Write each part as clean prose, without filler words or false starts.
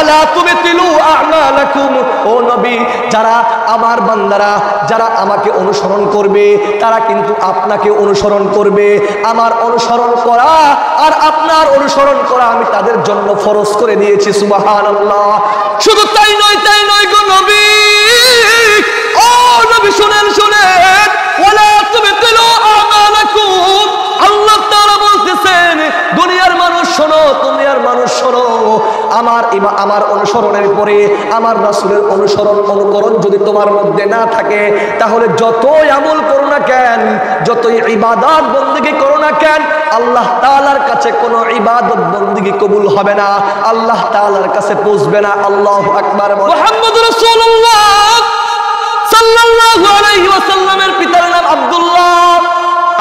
ওয়ালা তুবতিলু আমালাকুম। ও নবী, যারা আমার বান্দারা, যারা আমাকে অনুসরণ করবে, তারা কিন্তু আপনাকে অনুসরণ করবে। আমার অনুসরণ করা আর আপনার অনুসরণ করা আমি তাদের জন্য ফরজ করে দিয়েছি। সুবহানাল্লাহ। শুধু তাই নয় গো নবী, ও নবী শুনেন, ওয়ালা তুবতিলু আমালাকুম। আল্লাহ তাআলা বলতেছেন, দুনিয়ার মানুষ শোনো, দুনিয়ার মানুষ শোনো, আমার অনুসরণের পরে আমার রাসূলের অনুকরণ যদি তোমার মধ্যে না থাকে, তাহলে যতই আমল করো না কেন, যতই ইবাদত বন্দেগী করো না কেন, আল্লাহ তাআলার কাছে কোনো ইবাদত বন্দেগী কবুল হবে না, আল্লাহ তাআলার কাছে পৌঁছবে না। আল্লাহু আকবার। মুহাম্মদুর রাসূলুল্লাহ সাল্লাল্লাহু আলাইহি ওয়াসাল্লামের পিতার নাম আব্দুল্লাহ,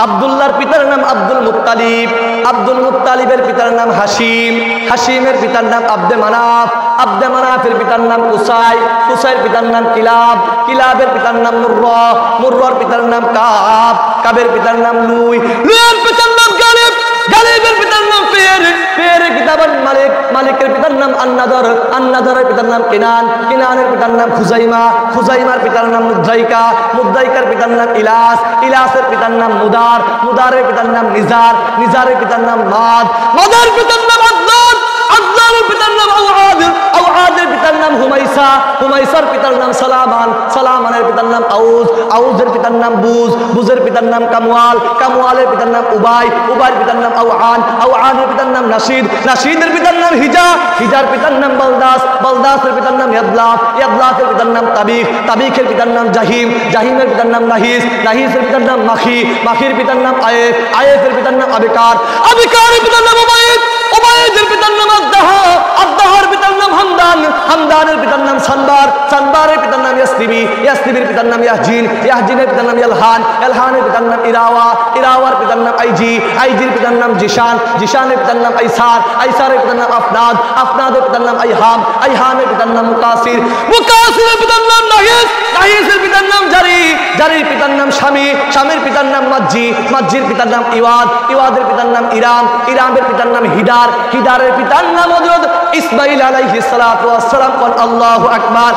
আব্দুল্লাহর পিতার নাম আব্দুল মুত্তালিব, আব্দুল মুত্তালিবের পিতার নাম হাশিম, হাশিমের পিতার নাম আব্দে মানাফ, আব্দে মানাফের পিতার নাম কুসাই, কুসাইয়ের পিতার নাম কিলাব, কিলাবের পিতার নাম মুররা, মুররার পিতার নাম কাব, কাবের পিতার নাম লুই, লুইয়ের পিতার নাম গালিব, গালিবের পিতার নাম ফের, ফেরের কিতাবের মালিক, মালিকের পিতার নাম আন্নাদর, আন্নাদরের পিতার নাম কিনান, কিনানের পিতার নাম খুজাইমা, খুজাইমার পিতার নাম মুদ্দাইকা, মুদ্দাইকার পিতার নাম ইলাস, ইলাসের পিতার নাম মুদার, মুদারের পিতার নাম নিজার, নিজারের পিতার নাম মাদ, মাদার পিতার নাম আদনান, আদনানের পিতার নাম আওয়াদ, আওয়াদের পিতার নাম হুমাইসা, হুমাইসার পিতার নাম সালামান, সালামানের পিতার নাম আউজ, আউজের পিতার নাম বুজ, বুজের পিতার নাম কামওয়াল, কামওয়ালের পিতার নাম উবাই, উবাইয়ের পিতার নাম আওয়ান, আওয়ানের পিতার নাম নাশিদ, নাশিদের পিতার নাম হিজা, হিজার পিতার নাম বালদাস, বালদাসের পিতার নাম ইয়াদলাফ, ইয়াদলাফের পিতার নাম তাবিখ, তাবিখের পিতার নাম জাহিম, জাহিমের পিতার নাম নাহিস, নাহিসের পিতার নাম মাখি, মাখির পিতার নাম আয়েফ, আয়েফের পিতার নাম আবিকার, আবিকারের পিতার নাম উবাইদ, উবাইদের পিতার নাম আদ্দাহা, আদ্দাহার পিতার নাম হামদান, হামদানের পিতার নাম সানবার, সানবারের পিতার নাম ইয়াসতিবি, ইয়াসতিবির পিতার নাম ইয়াহজিন, ইয়াহজিনের পিতার নাম ইলহান, ইলহানের পিতার নাম ইরাওয়া, ইরাওয়ার পিতার নাম আইজি, আইজির পিতার নাম জিশান, জিশানের পিতার নাম আইসার, আইসারের পিতার নাম আফনাদ, আফনাদের পিতার নাম আইহাম, আইহামের পিতার নাম মুকাসির, মুকাসিরের পিতার নাম নাহিস, নাহিসের পিতার নাম জারি, জারির পিতার নাম শামি, শামির পিতার নাম মাজ্জি, মাজ্জির পিতার নাম ইওয়াদ, ইওয়াদের পিতার নাম ইরাম, ইরামের পিতার নাম হিদার, হিদারের পিতার নাম হযরত ইসমাঈল আলাইহিস সালাতু ওয়াস সালাম। আল্লাহু আকবার।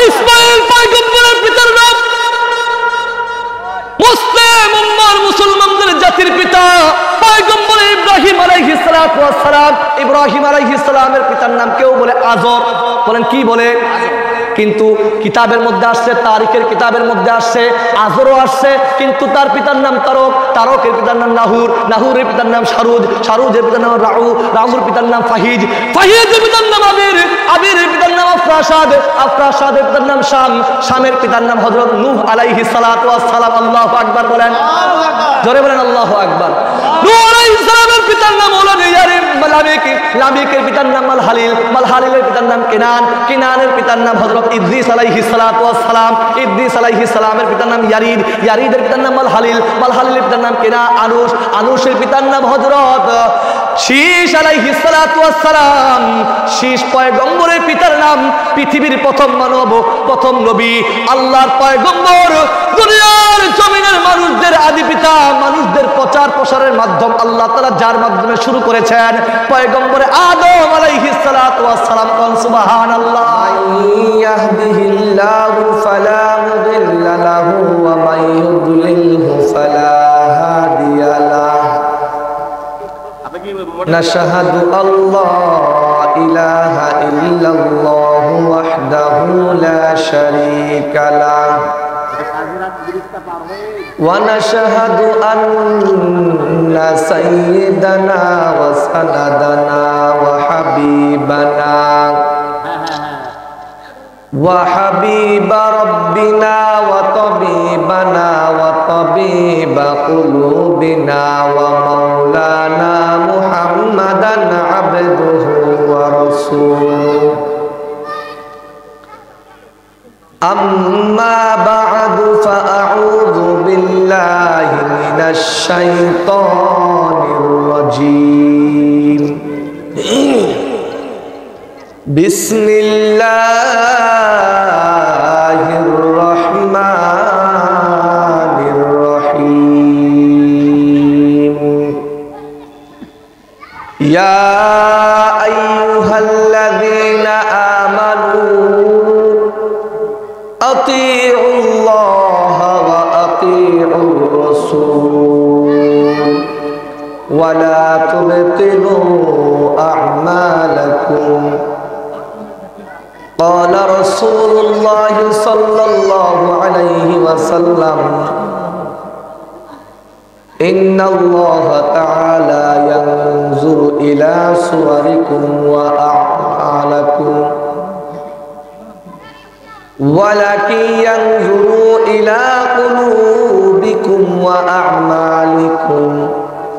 ইসমাঈল পয়গম্বরের পিতার নাম, মুসলিম উম্মার মুসলমানদের জাতির পিতা পয়গম্বর ইব্রাহিম আলাইহিস সালাতু ওয়াস সালাম। ইব্রাহিম আলাইহিস সালামের পিতার নাম কেউ বলে আজর, বলেন কি বলে? কিন্তু কিতাবের মধ্যে আসছে, তারিখের কিতাবের মধ্যে আসছে আজরও আসছে, কিন্তু তার পিতার নাম তারক, তারকের পিতার নাম নাহুর, নাহুরের পিতার নাম শারুজ, শারুজের পিতার নাম রাউ, রাউর পিতার নাম ফাহিজ, ফাহিজের পিতার নাম আবির, আবিরের পিতার নাম আফরাসাদ, আফরাসাদের পিতার নাম শাম, শামের পিতার নাম হযরত নূহ আলাইহিস সালাতু ওয়াস সালাম। আল্লাহু আকবার বলেন, জোরে বলেন আল্লাহু আকবার। নূহ আলাইহিস সালামের পিতার নাম হলো ইয়ারিব, লামিক, লামিকের পিতার নাম মালহালিল, মালহালিলের পিতার নাম কিনান, কিনানের পিতার নাম হযরত ইদ্রিস আলাইহিস সালাতু ওয়াস সালাম, ইদ্রিস আলাইহিস সালামের পিতার নাম ইয়ারিদ, ইয়ারিদের পিতার নাম মালহালিল, মালহালিলের পিতার নাম কিনা আনুস, আনুসের পিতার নাম হযরত শীশ আলাইহিস সালাতু ওয়াস সালাম। শীশ পয়গম্বরের পিতার নাম, পৃথিবীর প্রথম মানব, প্রথম নবী, আল্লাহর পয়গম্বর, দুনিয়ার জমিনের মানুষদের আদি পিতা, মানুষদের প্রচার প্রসারের মাধ্যম আল্লাহ তাআলা যার মাধ্যমে শুরু করেছেন, পয়গম্বর আদম আলাইহিস সালাতু ওয়াস সালাম। সুবহানাল্লাহ। ইয়াহদিহিল্লাহু ফালা মুদিল্লা লাহু ওয়া মান ইউদ্লিলহু ফালা হাদিয়া লাহু। নাশহাদু আল্লা ইলাহা ইল্লাল্লাহু ওয়াহদাহু লা শারীকা লাহু ওয়া নাশহাদু আন্না সাইয়্যিদানা ওয়া সানাদানা ওয়া হাবিবানা ওয়া হাবিবা রাব্বিনা ওয়া তাবিবানা ওয়া তাবিবা কুলুবিনা ওয়া মাওলানা মুহাম্মাদান আবদুহু ওয়া রাসূলুহু। আম্মা বা'দু ফাআউযু বিল্লাহি মিনাশ শাইতানির রাজীম। বিসমিল্লাহির রহমানির রহিম। ইয়া আইয়ুহাল্লাযীনা أطيعوا الله وأطيعوا الرسول ولا تبطلوا أعمالكم قال رسول الله صلى الله عليه وسلم إن الله تعالى ينظر إلى صوركم وأعمالكم ولكن ينظر إلى قلوبكم وأعمالكم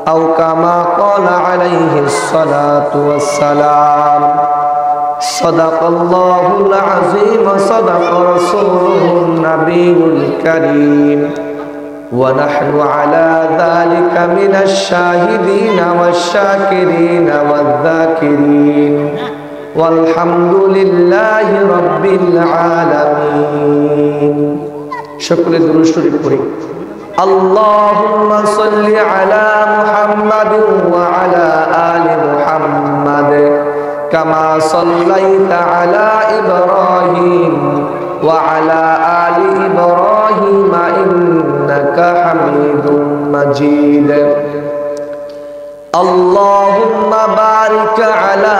أو كما قال عليه الصلاة والسلام صدق الله العظيم صدق رسوله النبي الكريم ونحن على ذلك من الشاهدين والشاكرين والذاكرين والحمد لله رب العالمين شكرا لله اللهم صل على محمد وعلى آل محمد كما صليت على إبراهيم وعلى آل إبراهيم إنك حميد مجيد اللهم بارك على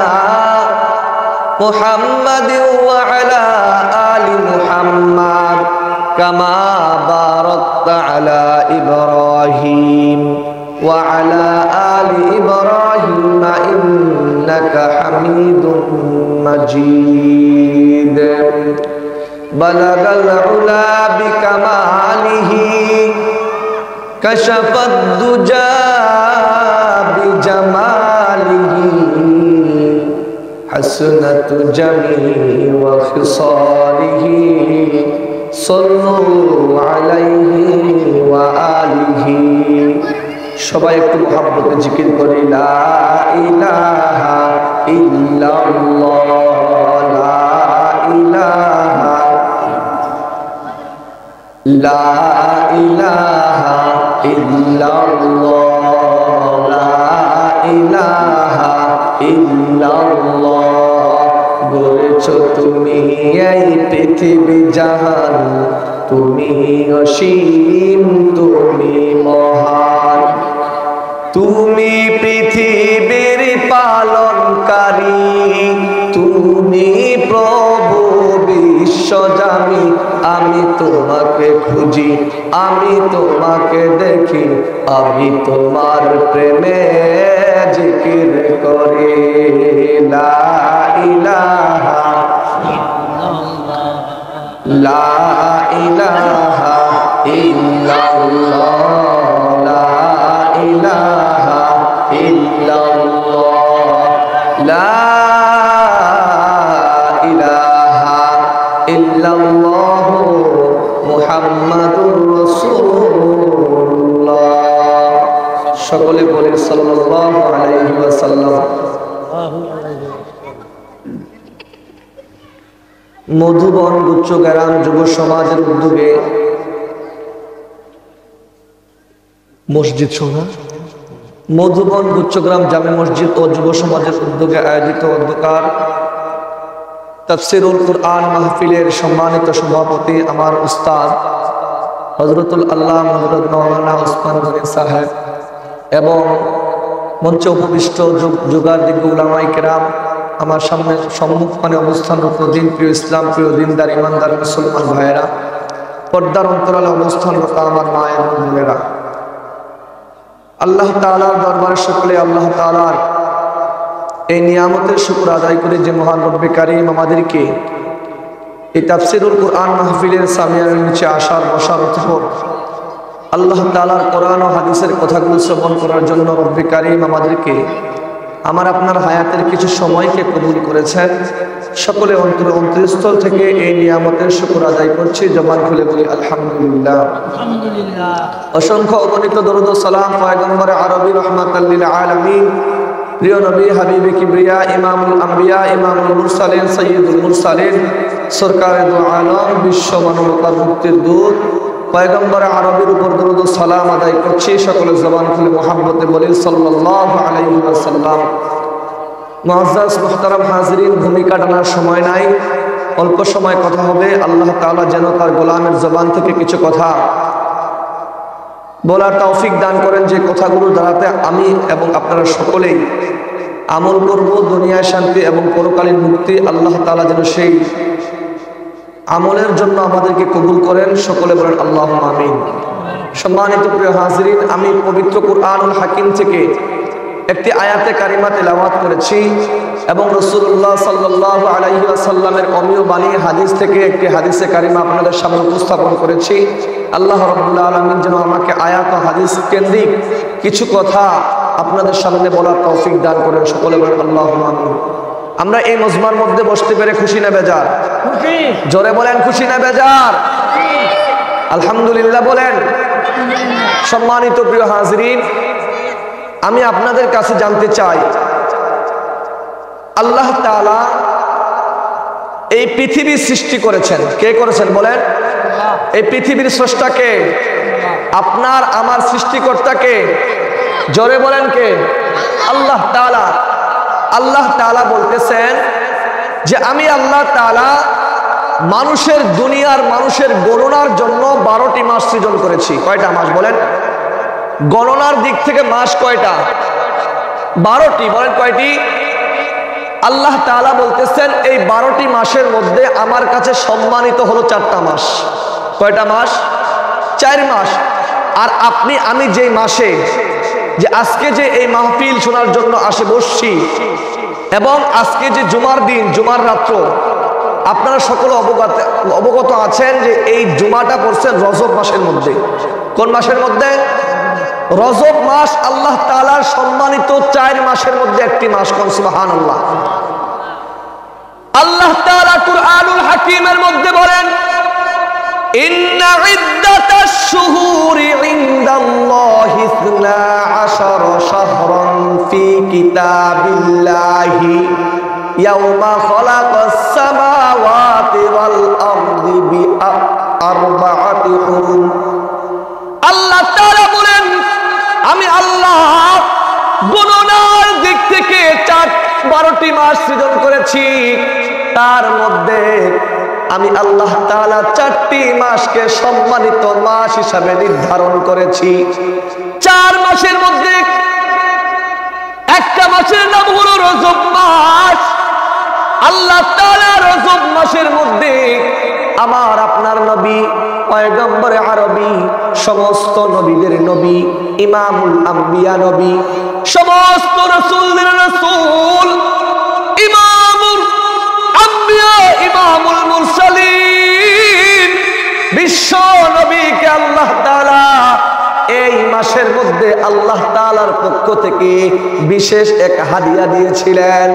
محمد وعلى آل محمد كما باركت على إبراهيم وعلى آل إبراهيم إنك حميد مجيد بلغ العلا بكماله كشف الدجى بجماله حسنت جميع وخصاله صلوا عليه وآله সবাই একটু মুহাব্বতে জিকির করি লা ইলাহা ইল্লাল্লাহ লা ইলাহা লা ইলাহা ইল্লাল্লাহ লা ইলাহা ইল্লাল্লাহ গড়েছো তুমি এই পৃথিবী জাহান তুমি অসীম তুমি মহান তুমি পৃথিবীর পালনকারী তুমি প্রভু বিশ্বজামি আমি তোমাকে খুঁজি আমি তোমাকে দেখি আমি তোমার প্রেমে জিকির করি লা ইলাহা লা ইলাহা ইল্লাল্লাহ লা ইলাহা ইল্লাল্লাহ লা ইলাহা ইল্লাল্লাহ মুহাম্মাদুর রাসূলুল্লাহ সকলে বলেন সাল্লাল্লাহু আলাইহি ওয়াসাল্লাম মধুবন গুচ্ছগ্রাম যুব সমাজের উদ্যোগে মসজিদ সোনা মধুবন গুচ্ছগ্রাম জামে মসজিদ ও যুব সমাজের উদ্যোগে আয়োজিত অধ্যকার তাফসীরুল কুরআন মাহফিলের সম্মানিত সভাপতি আমার উস্তাদ হযরতুল আল্লাহ হযরত মাওলানা ওসমান গনি সাহেব এবং মঞ্চে উপবিষ্ট যুগাদিগ উলামায়ে কেরাম আমার সামনে সম্মুখপানে অবস্থানরত দিন প্রিয় ইসলাম প্রিয় দিনদার ইমানদার মুসলমান ভাইয়েরা পর্দার অন্তরালে অবস্থানরত আমার মায়ের বোনেরা আল্লাহ তাআলার দরবারে সকলে আল্লাহ তাআলার এই নিয়ামতের শুকর আদায় করে যে মহান রব্বে কারীম আমাদেরকে এই তাফসীরুল কুরআন মাহফিলের সামিয়ার নিচে আসার বসার অথর আল্লাহ তাআলার কোরআন ও হাদিসের কথাগুলো শ্রবণ করার জন্য রব্বে কারীম আমাদেরকে আমার আপনার হায়াতের কিছু সময়কে কবুল করেছেন সকলে অন্তরস্থল থেকে এই নিয়ামতের শুকর আদায় করছি জবান খুলে বলি আলহামদুলিল্লাহ আলহামদুলিল্লাহ অসংখ্য অগণিত দরুদ ও সালাম পয়গম্বর আরবি রহমাতাল লিল আলামিন প্রিয় নবী হাবিবে কিবরিয়া ইমামুল আম্বিয়া ইমামুল মুরসালিন সাইয়্যিদুল মুরসালিন সরকারে দু আলম বিশ্ব মানবতার মুক্তির দূত পয়গম্বর আরবির উপর দরুদ ও সালাম আদায় করছি সকলে জবান খুলে মুহাব্বতে বলি সাল্লাল্লাহু আলাইহি ওয়াসাল্লাম মুআজ্জাজ মুহতারাম হাজিরিন ভূমিকা টানার সময় নাই অল্প সময় কথা হবে। আল্লাহ তাআলা যেন তার গোলামের জবান থেকে কিছু কথা বলার তৌফিক দান করেন, যে কথাগুলো দ্বারাতে আমি এবং আপনারা সকলেই আমল করব, দুনিয়ায় শান্তি এবং পরকালীন মুক্তি। আল্লাহ তাআলা যেন সেই আমলের জন্য আমাদেরকে কবুল করেন। সকলে বলেন আল্লাহুম্মা আমিন। সম্মানিত প্রিয় হাজিরিন, আমি পবিত্র কুরআনুল হাকিম থেকে একটি আয়াতে কারিমা তেলাওয়াত করেছি এবং রাসূলুল্লাহ সাল্লাল্লাহু আলাইহি ওয়াসাল্লামের অমীয় বাণী হাদিস থেকে একটি হাদিসে কারিমা আপনাদের সামনে উপস্থাপন করেছি। আল্লাহ রাব্বুল আলামিন যেন আমাকে আয়াত ও হাদিস কেন্দ্রিক কিছু কথা আপনাদের সামনে বলার তৌফিক দান করেন। সকলে বলেন আল্লাহুম্মা আমিন। আমরা এই মজমার মধ্যে বসতে পেরে খুশি না বেজার? খুশি। জোরে বলেন খুশি না বেজার? আলহামদুলিল্লাহ বলেন। সম্মানিত প্রিয় হাজিরিন, আমি আপনাদের কাছে জানতে চাই, আল্লাহ তাআলা এই পৃথিবী সৃষ্টি করেছেন। কে করেছেন বলেন? এই পৃথিবীর স্রষ্টা কে? আপনার আমার সৃষ্টিকর্তা কে? জোরে বলেন কে? আল্লাহ তাআলা। আল্লাহ তাআলা বলতেছেন যে আমি আল্লাহ তাআলা মানুষের দুনিয়ার মানুষের গণনার জন্য 12টি মাস সৃজন করেছি। কয়টা মাস বলেন? গণনার দিক থেকে মাস কয়টা? 12টি। বলেন কয়টি? আল্লাহ তাআলা বলতেছেন এই 12টি মাসের মধ্যে আমার কাছে সম্মানিত হলো 4টা মাস। কয়টা মাস? 4 মাস। আর আপনি আমি যেই মাসে, যে আজকে যে এই মাহফিল শোনার জন্য আসে বসছি, এবং আজকে যে জুমার দিন, জুমার রাত্র, আপনারা সকলে অবগত আছেন যে এই জুমাটা পড়ছেন রজব মাসের মধ্যে। কোন মাসের মধ্যে? রজব মাস আল্লাহ তাআলার সম্মানিত 4 মাসের মধ্যে একটি মাস। কোন সুবহানাল্লাহ। আল্লাহ তাআলা কুরআনুল হাকিমের মধ্যে বলেন, ইন্না ইদ্দাতাশ শুহুরি ইনদাল্লাহি 12 শাহরান ফি কিতাবিল্লাহি ইয়াওমা খালাকাস সামাওয়াতি ওয়াল আরদি বিআরবাআতি হুরুম। আল্লাহ তাআলা বলেন আমি আল্লাহ গণনার দিক থেকে 12টি মাস সৃজন করেছি। তার মধ্যে আমি আল্লাহ তাআলা 4টি মাসকে সম্মানিত মাস হিসাবে নির্ধারণ করেছি। 4 মাসের মধ্যে একটা মাসের নাম হলো রজব মাস। আল্লাহ তাআলা রজব মাসের মধ্যে আমার আপনার নবী পয়গম্বর আরবী, সমস্ত নবীদের নবী, ইমামুল আম্বিয়া নবী, সমস্ত রাসূলদের রাসূল, ইমামুল আম্বিয়া, ইমামুল মুরসালিন, বিশ্ব নবীকে আল্লাহ তাআলা এই মাসের মধ্যে আল্লাহ তাআলার পক্ষ থেকে বিশেষ এক হাদিয়া দিয়েছিলেন।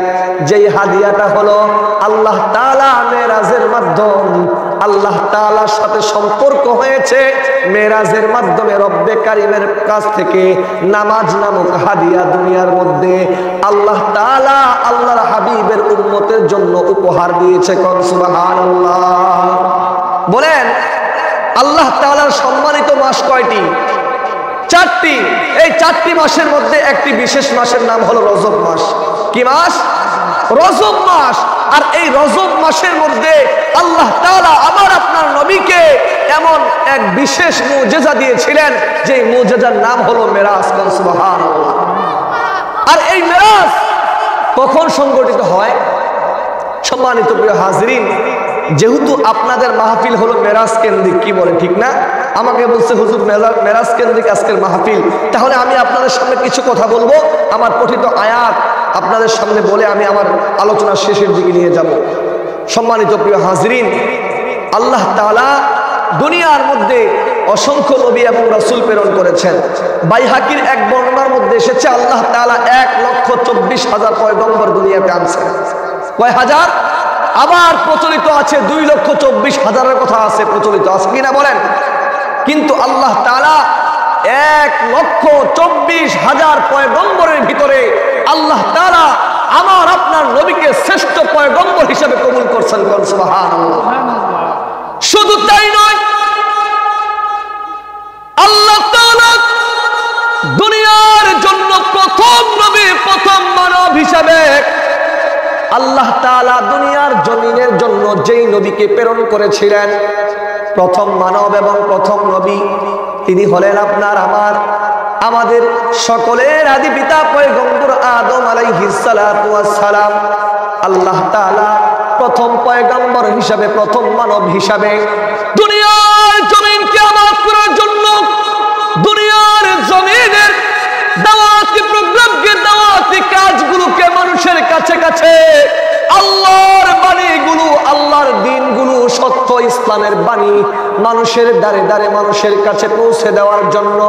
যেই হাদিয়াটা হলো আল্লাহ তাআলা মেরাজের মাধ্যম আল্লাহ তাআলার সাথে সম্পর্ক হয়েছে। মেরাজের মাধ্যমে রব্বে কারীমের কাছ থেকে নামাজ নামক হাদিয়া দুনিয়ার মধ্যে আল্লাহ তাআলা আল্লাহর হাবিবের উম্মতের জন্য উপহার দিয়েছে। কোন সুবহানাল্লাহ বলেন। আল্লাহ তাআলার সম্মানিত মাস কয়টি? 4টি। এই 4টি মাসের মধ্যে একটি বিশেষ মাসের নাম হলো রজব মাস। কি মাস? রজব মাস। আর এই রজব মাসের মধ্যে আল্লাহ তাআলা আমার আপনার নবীকে এমন এক বিশেষ মুজিজা দিয়েছিলেন, যে মুজিজার নাম হলো মেরাজ। সুবহানাল্লাহ। আর এই মেরাজ কখন সংগঠিত হয়? সম্মানিত প্রিয় হাজিরিন, যেহেতু আপনাদের মাহফিল হলো মেরাজ কেন্দ্রিক, কি বলে ঠিক না? আমাকে বলছে হুজুর মেরাজ কেন্দ্রিক আজকের মাহফিল, তাহলে আমি আপনাদের সামনে কিছু কথা বলবো। আমার পঠিত আয়াত আপনাদের সামনে বলে আমি আমার আলোচনার শেষের দিকে নিয়ে যাব। সম্মানিত প্রিয় হাজিরিন, আল্লাহ তাআলা দুনিয়ার মধ্যে অসংখ্য নবী এবং রাসূল প্রেরণ করেছেন। বাইহাকির এক বর্ণনার মধ্যে এসেছে আল্লাহ তাআলা 1,24,000 পয়গম্বর দুনিয়াতে আনছেন। কয় হাজার? আবার প্রচলিত আছে 2,24,000-এর কথা আছে, প্রচলিত আছে কিনা বলেন। কিন্তু আল্লাহ তাআলা 1,24,000 পয়গম্বরের ভিতরে আল্লাহ তাআলা আমার আপনার নবীকে শ্রেষ্ঠ পয়গম্বর হিসেবে কবুল করছেন। সুবহানাল্লাহ। শুধু তাই নয়, আল্লাহ তাআলা দুনিয়ার জন্য প্রথম নবী, প্রথম মানব হিসাবে আল্লাহ তাআলা দুনিয়ার জমিনের জন্য যেই নবীকে প্রেরণ করেছিলেন, প্রথম মানব এবং প্রথম নবী তিনি হলেন আপনার আমাদের সকলের আদি পিতা পয়গম্বর আদম আলাইহিস সালাতু ওয়াস সালাম। আল্লাহ তাআলা প্রথম পয়গম্বর হিসাবে, প্রথম মানব হিসাবে দুনিয়ার জমিনকে আমানত করার জন্য, দুনিয়ার জমিনের দাওয়াতি প্রোগ্রামকে, দাওয়াতি কাজগুলোকে মানুষের কাছে কাছে আল্লাহর বাণীগুলো, আল্লাহর দ্বীনগুলো, সত্য ইসলামের বাণী মানুষের দ্বারে দ্বারে মানুষের কাছে পৌঁছে দেওয়ার জন্য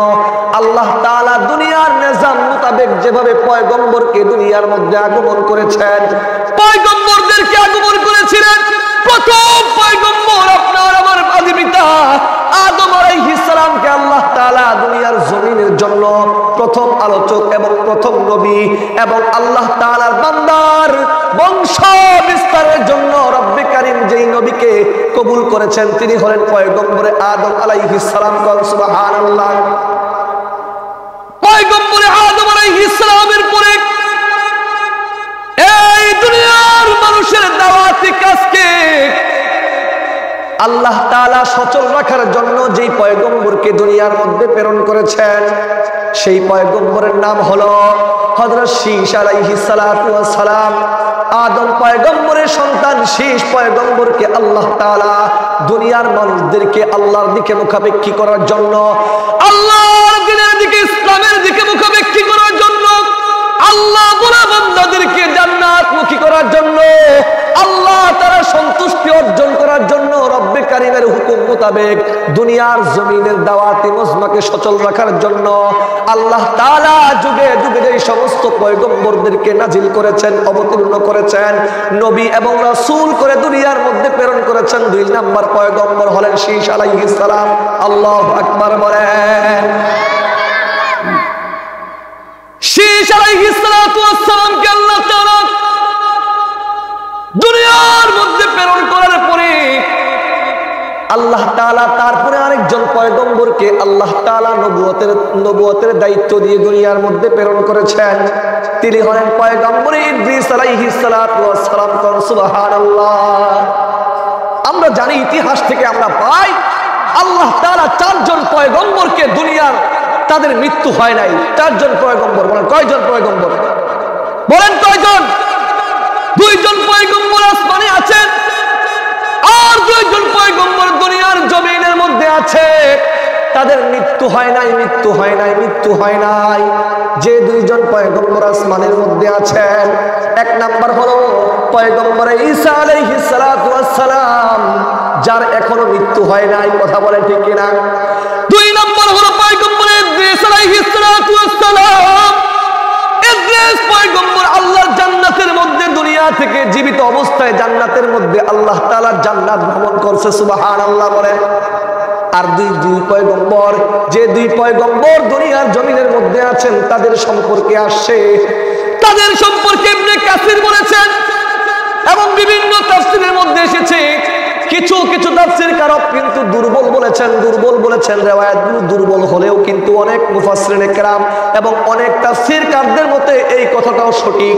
আল্লাহ তাআলা দুনিয়ার নিজাম মোতাবেক যেভাবে পয়গম্বরকে দুনিয়ার মধ্যে আগমন করেছেন, পয়গম্বরদেরকে আগমন করেছিলেন। প্রথম পয়গম্বর আপনার আমার আদি পিতা আদম আলাইহিস সালামকে আল্লাহ তাআলা দুনিয়ার জমিনের জন্য প্রথম আলোচক এবং প্রথম নবী এবং আল্লাহ তাআলার বান্দার বংশ বিস্তারের জন্য রব্বে কারীম যেই নবীকে কবুল করেছেন তিনি হলেন পয়গম্বরে আদম আলাইহিস সালাম। সুবহানাল্লাহ। পয়গম্বরে আদম আলাইহিস সালামের পরে এই দুনিয়ার মানুষের দাওয়াতি কাজকে আল্লাহ তাআলা সচল রাখার জন্য যেই পয়গম্বরকে দুনিয়ার মধ্যে প্রেরণ করেছেন সেই পয়গম্বরের নাম হলো হযরত শীস আলাইহিস সালাতু ওয়াস সালাম। আদম পয়গম্বরের সন্তান শীস পয়গম্বরকে আল্লাহ তাআলা দুনিয়ার মানুষদেরকে আল্লাহর দিকে মুখাপেক্ষী করার জন্য, আল্লাহর দ্বীনের দিকে, ইসলামের দিকে মুখাপেক্ষী করার জন্য, আল্লাহ বলা বান্দাদেরকে জান্নাতমুখী করার জন্য, আল্লাহ তাআলা সন্তুষ্টি অর্জন করার জন্য রব্বে কারীমের হুকুম মোতাবেক দুনিয়ার জমিনের দাওয়াতি মজমাকে সচল রাখার জন্য আল্লাহ তাআলা যুগে যুগে যে সমস্ত পয়গম্বরদেরকে নাজিল করেছেন, অবতীর্ণ করেছেন, নবী এবং রাসূল করে দুনিয়ার মধ্যে প্রেরণ করেছেন। 2 নাম্বার পয়গম্বর হলেন শীস আলাইহিস সালাম। আল্লাহু আকবার বলেন। শীস আলাইহিস সালাতু ওয়াস সালামকে আল্লাহ তাআলা দুনিয়ার মধ্যে প্রেরণ করার পরে আল্লাহ তাআলা তারপরে আরেকজন পয়গম্বরকে আল্লাহ তাআলা নবুয়তের দায়িত্ব দিয়ে দুনিয়ার মধ্যে প্রেরণ করেছেন। তিনি হলেন পয়গম্বর ইদ্রিস আলাইহিস সালাতু ওয়াস সালাম। সুবহানাল্লাহ। আমরা জানি, ইতিহাস থেকে আমরা পাই আল্লাহ তাআলা 4 জন পয়গম্বরকে দুনিয়ার তাদের মৃত্যু হয় নাই। 4 জন পয়গম্বর। বলেন কয়জন পয়গম্বর? বলেন কয়জন? 2 জন পয়গম্বর আসমানে আছেন আর 2 জন পয়গম্বর দুনিয়ার জমিনের মধ্যে আছে। তাদের মৃত্যু হয় নাই, মৃত্যু হয় নাই, মৃত্যু হয় নাই। যে 2 জন পয়গম্বর আসমানের মধ্যে আছেন, 1 নাম্বার হলো পয়গম্বর ঈসা আলাইহিস সালাতু ওয়াস সালাম, যার এখনো মৃত্যু হয় নাই। কথা বলেন ঠিক কিনা? 2 নাম্বার হলো পয়গম্বর ইদ্রিস আলাইহিস সালাতু ওয়াস সালাম। ইদ্রিস পয়গম্বর আল্লাহর জান্নাতের মধ্যে দুনিয়া থেকে জীবিত অবস্থায় জান্নাতের মধ্যে আল্লাহ তাআলা জান্নাত ভ্রমণ করছে। সুবহানাল্লাহ বলেন। আর দুই পয়গম্বর, যে 2 পয়গম্বর দুনিয়ার জমিনের মধ্যে আছেন তাদের সম্পর্কে আসছে, তাদের সম্পর্কে ইবনে কাসির বলেছেন এবং বিভিন্ন তাফসীরের মধ্যে এসেছে। কিছু কিছু তাফসীরকারক কিন্তু দুর্বল বলেছেন। রিওয়ায়াতগুলো দুর্বল হলেও কিন্তু অনেক মুফাসসিরিনে কেরাম এবং অনেক তাফসীরকারদের মতে এই কথাটাও সঠিক।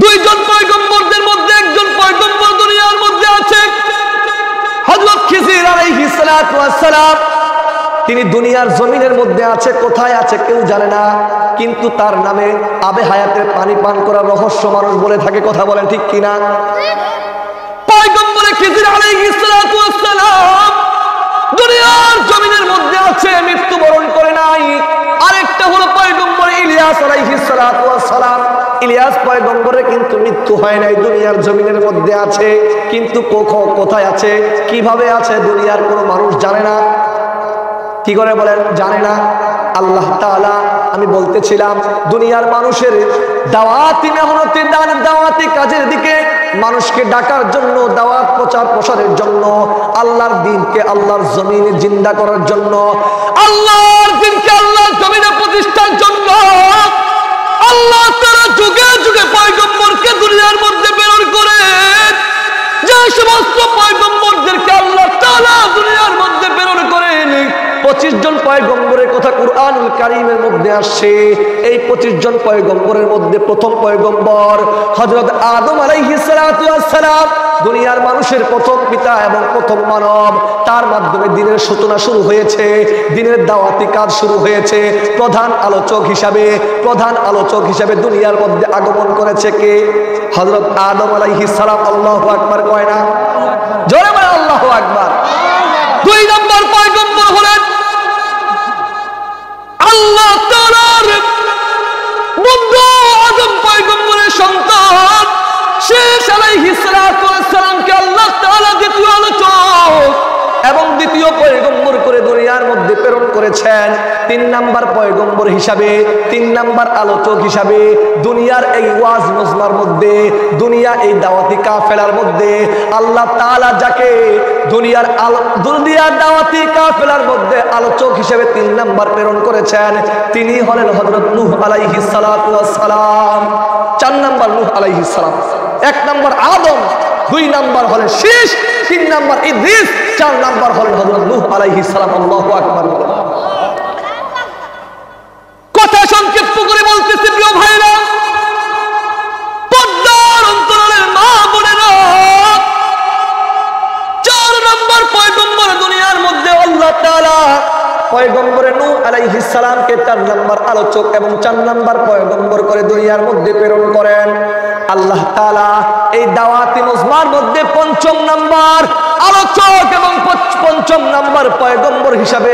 2 জন পয়গম্বরদের মধ্যে একজন পয়গম্বর দুনিয়ার মধ্যে আছে হযরত খিজির আলাইহিস সালাতু ওয়াস সালাম। তিনি দুনিয়ার জমিনের মধ্যে আছে, কোথায় আছে কেউ জানে না, কিন্তু তার নামে আবে হায়াতের পানি পান করার রহস্য মানুষ বলে থাকে। কথা বলেন ঠিক কিনা? পয়গম্বর খিজির আলাইহিস সালাতু ওয়াস সালাম দুনিয়ার জমিনের মধ্যে আছে, মৃত্যুবরণ করে নাই। আরেকটা হলো পয়গম্বর ইলিয়াস আলাইহিস সালাতু ওয়াস সালাম। ইলিয়াস পয়গম্বরের কিন্তু মৃত্যু হয় নাই, দুনিয়ার জমিনের মধ্যে আছে, কিন্তু কোথায় আছে, কিভাবে আছে দুনিয়ার কোনো মানুষ জানে না। কি করে বলেন? জানে না। আল্লাহ তাআলা, আমি বলতেছিলাম, দুনিয়ার মানুষের দাওয়াতি মেহনতে, দাওয়াতি কাজের দিকে মানুষকে ডাকার জন্য, দাওয়াত প্রচার প্রসারের জন্য, আল্লাহর দ্বীনকে আল্লাহর জমিনে জিন্দা করার জন্য, আল্লাহর দ্বীনকে আল্লাহর জমিনে প্রতিষ্ঠার জন্য আল্লাহ তাআলা যুগে যুগে পয়গম্বরকে দুনিয়ার মধ্যে প্রেরণ করে। যে সমস্ত পয়গম্বরদেরকে আল্লাহ তাআলা দুনিয়ার মধ্যে প্রেরণ করেন 25 জন পয়গম্বরের কথা কুরআনুল কারীমের মধ্যে আসছে। এই 25 জন পয়গম্বরের মধ্যে প্রথম পয়গম্বর হযরত আদম আলাইহিস সালাতু ওয়াস সালাম, দুনিয়ার মানুষের প্রথম পিতা এবং প্রথম মানব। তার মাধ্যমে দিনের সূচনা শুরু হয়েছে, দিনের দাওয়াতি কাজ শুরু হয়েছে। প্রধান আলোচক হিসাবে দুনিয়ার মধ্যে আগমন করেছে কে? হযরত আদম আলাইহিস সালাম। আল্লাহু আকবার কয় না? জোরে বলেন আল্লাহু আকবার। 2 নম্বর পয়গম্বর হলেন আল্লাহ তাআলার বন্ধু আদম পয়গম্বরের সন্তান শেষ আলাইহিস সালাতু ওয়াস সালামকে আল্লাহ তাআলা দ্বিতীয় আলোচক এবং দ্বিতীয় পয়গম্বর করে দুনিয়ার মধ্যে প্রেরণ করেছেন। 3 নাম্বার পয়গম্বর হিসাবে, 3 নাম্বার আলোচক হিসাবে দুনিয়ার এই ওয়াজ মজমার মধ্যে, দুনিয়া এই দাওয়াতি কাফেলার মধ্যে আল্লাহ তাআলা যাকে দুনিয়ার দাওয়াতি কাফেলার মধ্যে আলোচক হিসেবে 3 নাম্বার প্রেরণ করেছেন, তিনি হলেন হযরত নূহ আলাইহিস সালাতু ওয়াস সালাম। 4 নাম্বার নূহ আলাইহিস সালাম, 1 নাম্বার আদম, 2 নাম্বার হলেন শীষ, 3 নাম্বার ইদ্রিস, 4 নাম্বার হলেন হযরত নূহ আলাইহিস সালাম। আল্লাহু আকবার। কথা সংক্ষিপ্ত করে বলতেছি প্রিয় ভাইরা, পর্দার অন্তরালের মা বোনেরা, 4 নাম্বার পয়গম্বর দুনিয়ার মধ্যে আল্লাহ তাআলা পয়গম্বরে নূহ আলাইহিস সালামকে 4 নাম্বার আলোচক এবং 4 নাম্বার পয়গম্বর করে দুনিয়ার মধ্যে প্রেরণ করেন। আল্লাহ তাআলা এই দাওয়াতি মজমার মধ্যে 5ম নাম্বার আলোচক এবং 5ম নাম্বার পয়গম্বর হিসাবে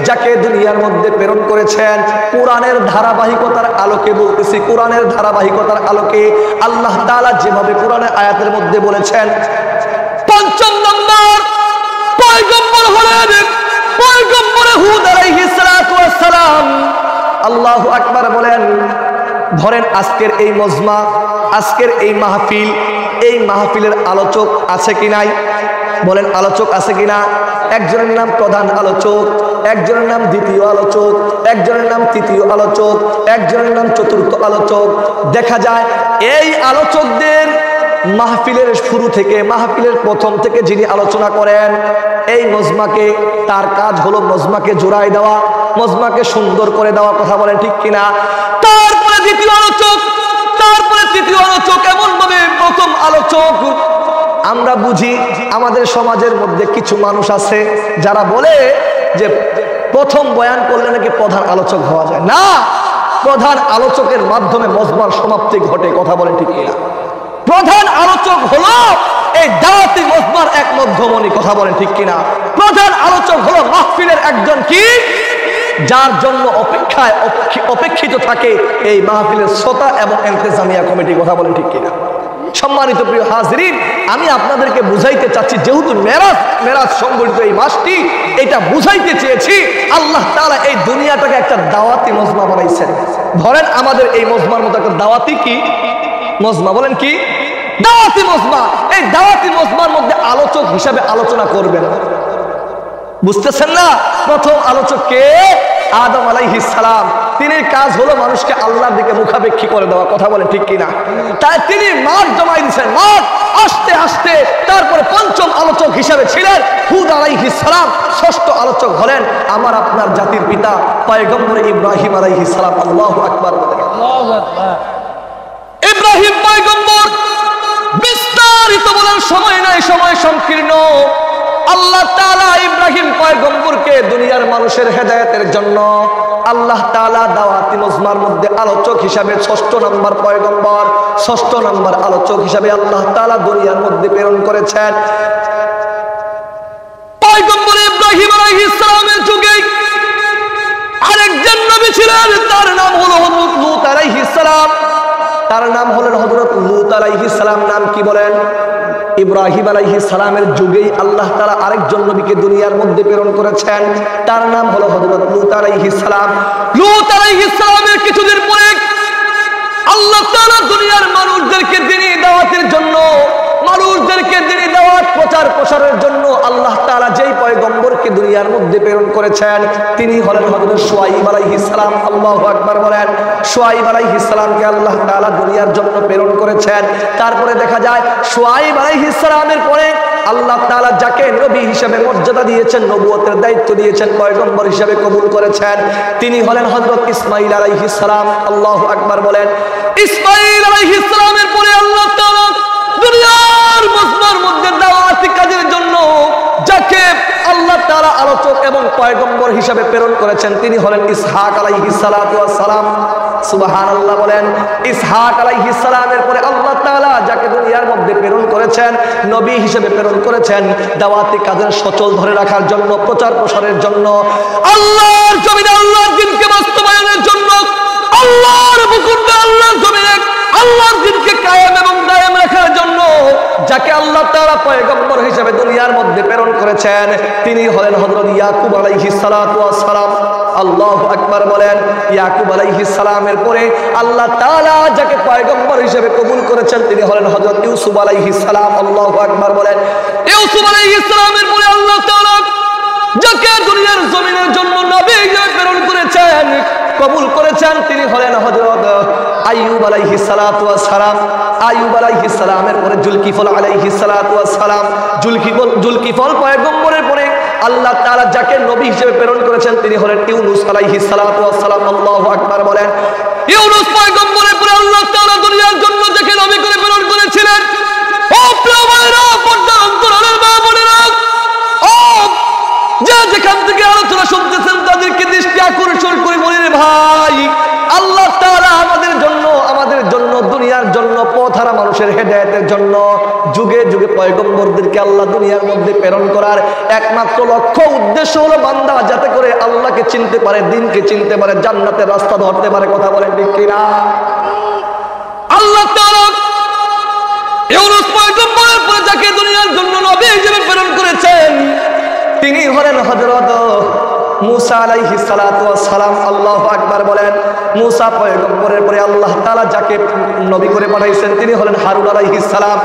যাকে দুনিয়ার মধ্যে প্রেরণ করেছেন, কোরআনের ধারাবাহিকতার আলোকে বলতেছি, কোরআনের ধারাবাহিকতার আলোকে আল্লাহ তাআলা যেভাবে কোরআনের আয়াতের মধ্যে বলেছেন, 5ম নাম্বার পয়গম্বর হলেন পয়গম্বরে হুদ আলাইহিস সালাতু ওয়াস সালাম। আল্লাহু আকবার বলেন। ধরেন আজকের এই মজমা, আজকের এই মাহফিল, এই মাহফিলের আলোচক আছে কি নাই? বলেন আলোচক আছে কিনা? একজনের নাম প্রধান আলোচক, একজনের নাম দ্বিতীয় আলোচক, একজনের নাম তৃতীয় আলোচক, একজনের নাম চতুর্থ আলোচক। দেখা যায় এই আলোচকদের মাহফিলের শুরু থেকে, মাহফিলের প্রথম থেকে যিনি আলোচনা করেন এই মজমাকে, তার কাজ হলো মজমাকে জোড়ায় দেওয়া, মজমাকে সুন্দর করে দেওয়া। কথা বলেন ঠিক কিনা? তারপরে দ্বিতীয় আলোচক, তারপরে তৃতীয় আলোচক, এমন ভাবে প্রথম আলোচক। আমরা বুঝি আমাদের সমাজের মধ্যে কিছু মানুষ আছে যারা বলে যে প্রথম বয়ান করলে নাকি প্রধান আলোচক হওয়া যায় না, প্রধান আলোচকের মাধ্যমে মজমার সমাপ্তি ঘটে। কথা বলেন ঠিক কিনা? প্রধান আলোচক হলো এই দাওয়াতি মজমার এক মধ্যমণি। কথা বলেন ঠিক কিনা? প্রধান আলোচক হলো মাহফিলের একজন কি, যার জন্য অপেক্ষিত থাকে এই মাহফিলের শ্রোতা এবং ইন্তেজামিয়া কমিটি। কথা বলেন ঠিক কিনা? সম্মানিত প্রিয় হাজরিন, আমি আপনাদেরকে বুঝাইতে চাচ্ছি, যেহেতু মেরাজ সংগঠিত এই মাসটি, এটা বুঝাইতে চেয়েছি আল্লাহ তাআলা এই দুনিয়াটাকে একটা দাওয়াতি মজমা বানাইছেন। ধরেন আমাদের এই মজমার মতো একটা দাওয়াতি কি মজমা, বলেন কি দাওয়াতি মজমা। এই দাওয়াতি মজমার মধ্যে আলোচক হিসাবে আলোচনা করবেন, বুঝতেছেন না? প্রথম আলোচক কে? আদম আলাইহিস সালাম। তিনি কাজ হলো মানুষকে আল্লাহর দিকে মুখাপেক্ষী করে দেওয়া। কথা বলেন ঠিক কিনা? তাই তিনি মাঠ জমাই দিয়েছেন, মাঠ আস্তে আস্তে। তারপরে 5ম আলোচক হিসাবে ছিলেন হুদ আলাইহিস সালাম। 6ষ্ঠ আলোচক হলেন আমার আপনার জাতির পিতা পয়গম্বর ইব্রাহিম আলাইহিস সালাম। আল্লাহু আকবার। ইব্রাহিম পয়গম্বর, বিস্তারিত বলার সময় নাই, সময় সংকীর্ণ। আল্লাহ তাআলা ইব্রাহিম পয়গম্বরকে দুনিয়ার মানুষের হেদায়েতের জন্য আল্লাহ তাআলা দাওয়াতি মজমার মধ্যে আলোচক হিসাবে 6ষ্ঠ নাম্বার পয়গম্বর, 6ষ্ঠ নাম্বার আলোচক হিসাবে আল্লাহ তাআলা দুনিয়ার মধ্যে প্রেরণ করেছেন। পয়গম্বর ইব্রাহিম আলাইহিস সালামের যুগে আরেকজন নবী ছিলেন, তার নাম হলো হযরত লূত আলাইহিস সালাম। তার নাম হলেন হযরত লূত আলাইহিস সালাম। নাম কি বলেন? ইব্রাহিম আলাইহিস সালামের যুগেই আল্লাহ তাআলা আরেকজন নবীকে দুনিয়ার মধ্যে প্রেরণ করেছেন, তার নাম হলো হযরত লূত আলাইহিস সালাম। লূত আলাইহিস সালামের কিছুদিন পরে আল্লাহ তাআলা দুনিয়ার মানুষদেরকে দ্বীনি দাওয়াতের জন্য, মানুষদেরকে দ্বীনি দাওয়াত প্রচার প্রসারের জন্য আল্লাহ তাআলা যেই পয়গম্বরকে দুনিয়ার মধ্যে প্রেরণ করেছেন তিনি হলেন হযরত শুআয়ব আলাইহিস সালাম। আল্লাহু আকবার বলেন। শুআয়ব আলাইহিস সালামকে আল্লাহ তাআলা দুনিয়ার জন্য প্রেরণ করেছেন। তারপরে দেখা যায় শুআয়ব আলাইহিস সালামের পরে আল্লাহ তাআলা যাকে নবী হিসেবে মর্যাদা দিয়েছেন, নবুয়তের দায়িত্ব দিয়েছেন, পয়গম্বর হিসেবে কবুল করেছেন, তিনি হলেন হযরত ইসমাঈল আলাইহিস সালাম। আল্লাহু আকবার বলেন। ইসমাঈল আলাইহিস সালামের পরে আল্লাহ তাআলা দুনিয়ার মজমার মধ্যে দাওয়াতি কাজের জন্য যাকে আল্লাহ তাআলা আলোচক এবং পয়গম্বর হিসেবে প্রেরণ করেছেন, তিনি হলেন ইসহাক আলাইহিস সালাতু ওয়াস সালাম। সুবহানাল্লাহ বলেন। ইসহাক আলাইহিস সালামের পরে আল্লাহ তাআলা যাকে দুনিয়ার মধ্যে প্রেরণ করেছেন, নবী হিসেবে প্রেরণ করেছেন, দাওয়াতি কাজের সচল ধরে রাখার জন্য, প্রচার প্রসারের জন্য, আল্লাহর জমিনে আল্লাহর দ্বীনকে বাস্তবায়নের জন্য, আল্লাহর হুকুমে আল্লাহর জমিনে আল্লাহর দ্বীনকে কায়েম এবং দায়েম রাখার জন্য যাকে আল্লাহ তাআলা পয়গম্বর হিসেবে দুনিয়ার মধ্যে প্রেরণ করেছেন, তিনি হলেন হযরত ইয়াকুব আলাইহিস সালাতু ওয়াস সালাম। আল্লাহু আকবার বলেন। ইয়াকুব আলাইহিস সালামের পরে আল্লাহ তাআলা যাকে পয়গম্বর হিসেবে কবুল করেছেন, তিনি হলেন হযরত ইউসুফ আলাইহিস সালাম। আল্লাহু আকবার বলেন। ইউসুফ আলাইহিস সালামের পরে আল্লাহ তাআলা যাকে দুনিয়ার জমিনের জন্য নবী হিসেবে প্রেরণ করেছেন, কবুল করেছেন, তিনি হলেন হযরত আইয়ুব আলাইহিস সালাতু ওয়াস সালাম। আইয়ুব আলাইহিস সালামের পরে জুলকিফল আলাইহিস সালাতু ওয়াস সালাম। জুলকিফল পয়গম্বরের পরে আল্লাহ তাআলা যাকে নবী হিসেবে প্রেরণ করেছেন, তিনি হলেন ইউনুস আলাইহিস সালাতু ওয়াস সালাম। আল্লাহু আকবার বলেন। ইউনুস পয়গম্বরের পরে আল্লাহ তাআলা দুনিয়ার জন্য যাকে নবী করে প্রেরণ করেছিলেন, ও প্রিয় ভাইরা, পর্দার অন্তরালের মা বোনেরা, ও যে যেখান থেকে আলোচনা শুনতেছেন তাদেরকে দৃষ্টি আকর্ষণ করে বলেন, ভাই, আল্লাহ তাআলা আমাদের জন্য দুনিয়ার জন্য পথহারা মানুষের হেদায়েতের জন্য যুগে যুগে পয়গম্বরদেরকে আল্লাহ দুনিয়ার মধ্যে প্রেরণ করার একমাত্র লক্ষ্য উদ্দেশ্য হলো বান্দা যাতে করে আল্লাহকে চিনতে পারে, দ্বীনকে চিনতে পারে, জান্নাতের রাস্তা ধরতে পারে। কথা বলেন ঠিক কিনা? আল্লাহ তাআলা ইউনুস পয়গম্বরের পরে যাকে দুনিয়ার জন্য নবী হিসেবে প্রেরণ করেছেন, তিনি হলেন হযরত মুসা আলাইহিস সালাতু ওয়াস সালাম। আল্লাহু আকবার বলেন। মুসা পয়গম্বরের পরে আল্লাহ তাআলা যাকে নবী করে পাঠাইছেন, তিনি হলেন হারুন আলাইহিস সালাম।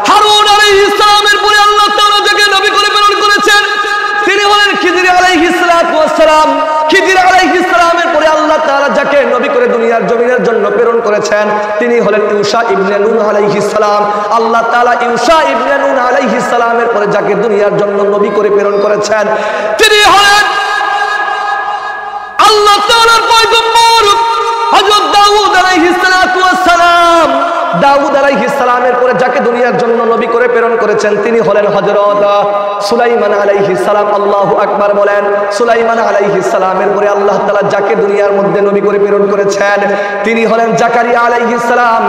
হারুন আলাইহিস সালামের পরে আল্লাহ তাআলা যাকে নবী করে প্রেরণ করেছেন, তিনি হলেন খিজির আলাইহিস সালাতু ওয়াস সালাম। খিজির আলাইহিস সালামের পরে আল্লাহ তাআলা যাকে নবী করে দুনিয়ার জমিনের জন্য প্রেরণ করেছেন, তিনি হলেন ইউশা ইবনে নুন আলাইহিস সালাম। আল্লাহ তাআলা ইউশা ইবনে নুন আলাইহিস সালামের পরে যাকে দুনিয়ার জন্য নবী করে প্রেরণ করেছেন, তিনি হলেন আল্লাহ তাআলার পয়গম্বর হযরত দাউদ আলাইহিস সালাতু ওয়াস সালাম। দাউদ আলাইহিস সালামের পরে যাকে দুনিয়ার জন্য নবী করে প্রেরণ করেছেন, তিনি হলেন হযরত সুলাইমান আলাইহিস সালাম। আল্লাহু আকবার বলেন। সুলাইমান আলাইহিস সালামের পরে আল্লাহ তাআলা যাকে দুনিয়ার মধ্যে নবী করে প্রেরণ করেছেন, তিনি হলেন জাকারিয়া আলাইহিস সালাম।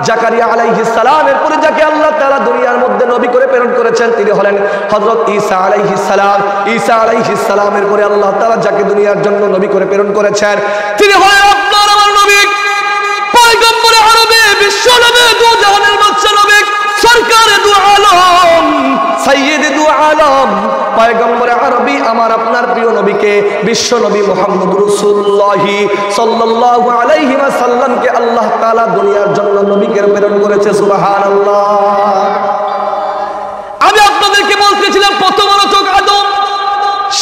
জাকারিয়া আলাইহিস সালামের পরে যাকে আল্লাহ তাআলা দুনিয়ার মধ্যে নবী করে প্রেরণ করেছেন, তিনি হলেন হযরত ঈসা আলাইহিস সালাম। ঈসা আলাইহিস সালামের পরে আল্লাহ তাআলা যাকে দুনিয়ার জন্য নবী করে প্রেরণ করেছেন, তিনি হলেন আপনার আমার নবী, পয়গম্বর আরবে, বিশ্ব নবী, দু জাহানের বাদশা নবী, সরকার দু আলম, সাইয়্যিদ দু আলম, পয়গম্বর আরবি, আমার আপনার প্রিয় নবীকে, বিশ্ব নবী মুহাম্মদ রাসূলুল্লাহ সাল্লাল্লাহু আলাইহি ওয়াসাল্লামকে আল্লাহ তাআলা দুনিয়ার জন্য নবীকে প্রেরণ করেছে। সুবহানাল্লাহ। আমি আপনাদেরকে বলতেছিলাম প্রথম আলোচক আদম,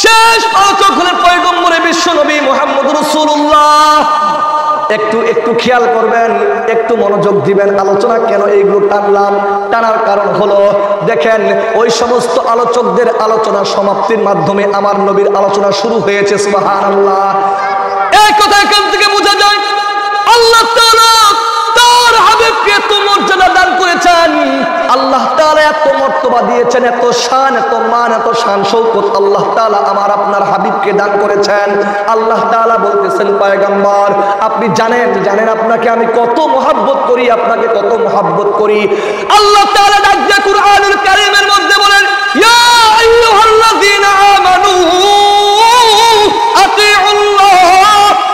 শেষ আলোচক হলেন পয়গম্বর বিশ্ব নবী মুহাম্মদ রাসূলুল্লাহ। একটু খেয়াল করবেন, একটু মনোযোগ দিবেন। আলোচনা কেন এইগুলো টানলাম? টানার কারণ হলো, দেখেন, ওই সমস্ত আলোচকদের আলোচনা সমাপ্তির মাধ্যমে আমার নবীর আলোচনা শুরু হয়েছে। সুবহানাল্লাহ। এই কথা এখান থেকে বোঝা যায় আল্লাহ তাআলা তার হাবিবকে এত মর্যাদা দান করেছেন, আল্লাহ তাআলা এত মর্তবা দিয়েছেন, এত শান, এত মান, এত শান শৌকত আল্লাহ তাআলা আমার আপনার হাবিবকে দান করেছেন। আল্লাহ তাআলা বলতেছেন, পয়গম্বর, আপনি জানেন আপনাকে আমি কত মহব্বত করি, আপনাকে কত মহব্বত করি। আল্লাহ তাআলা ডাক দিয়ে কুরআনুল কারীমের মধ্যে বলেন, ইয়া আইয়ুহাল্লাযীনা আমানু আতিউল্লাহ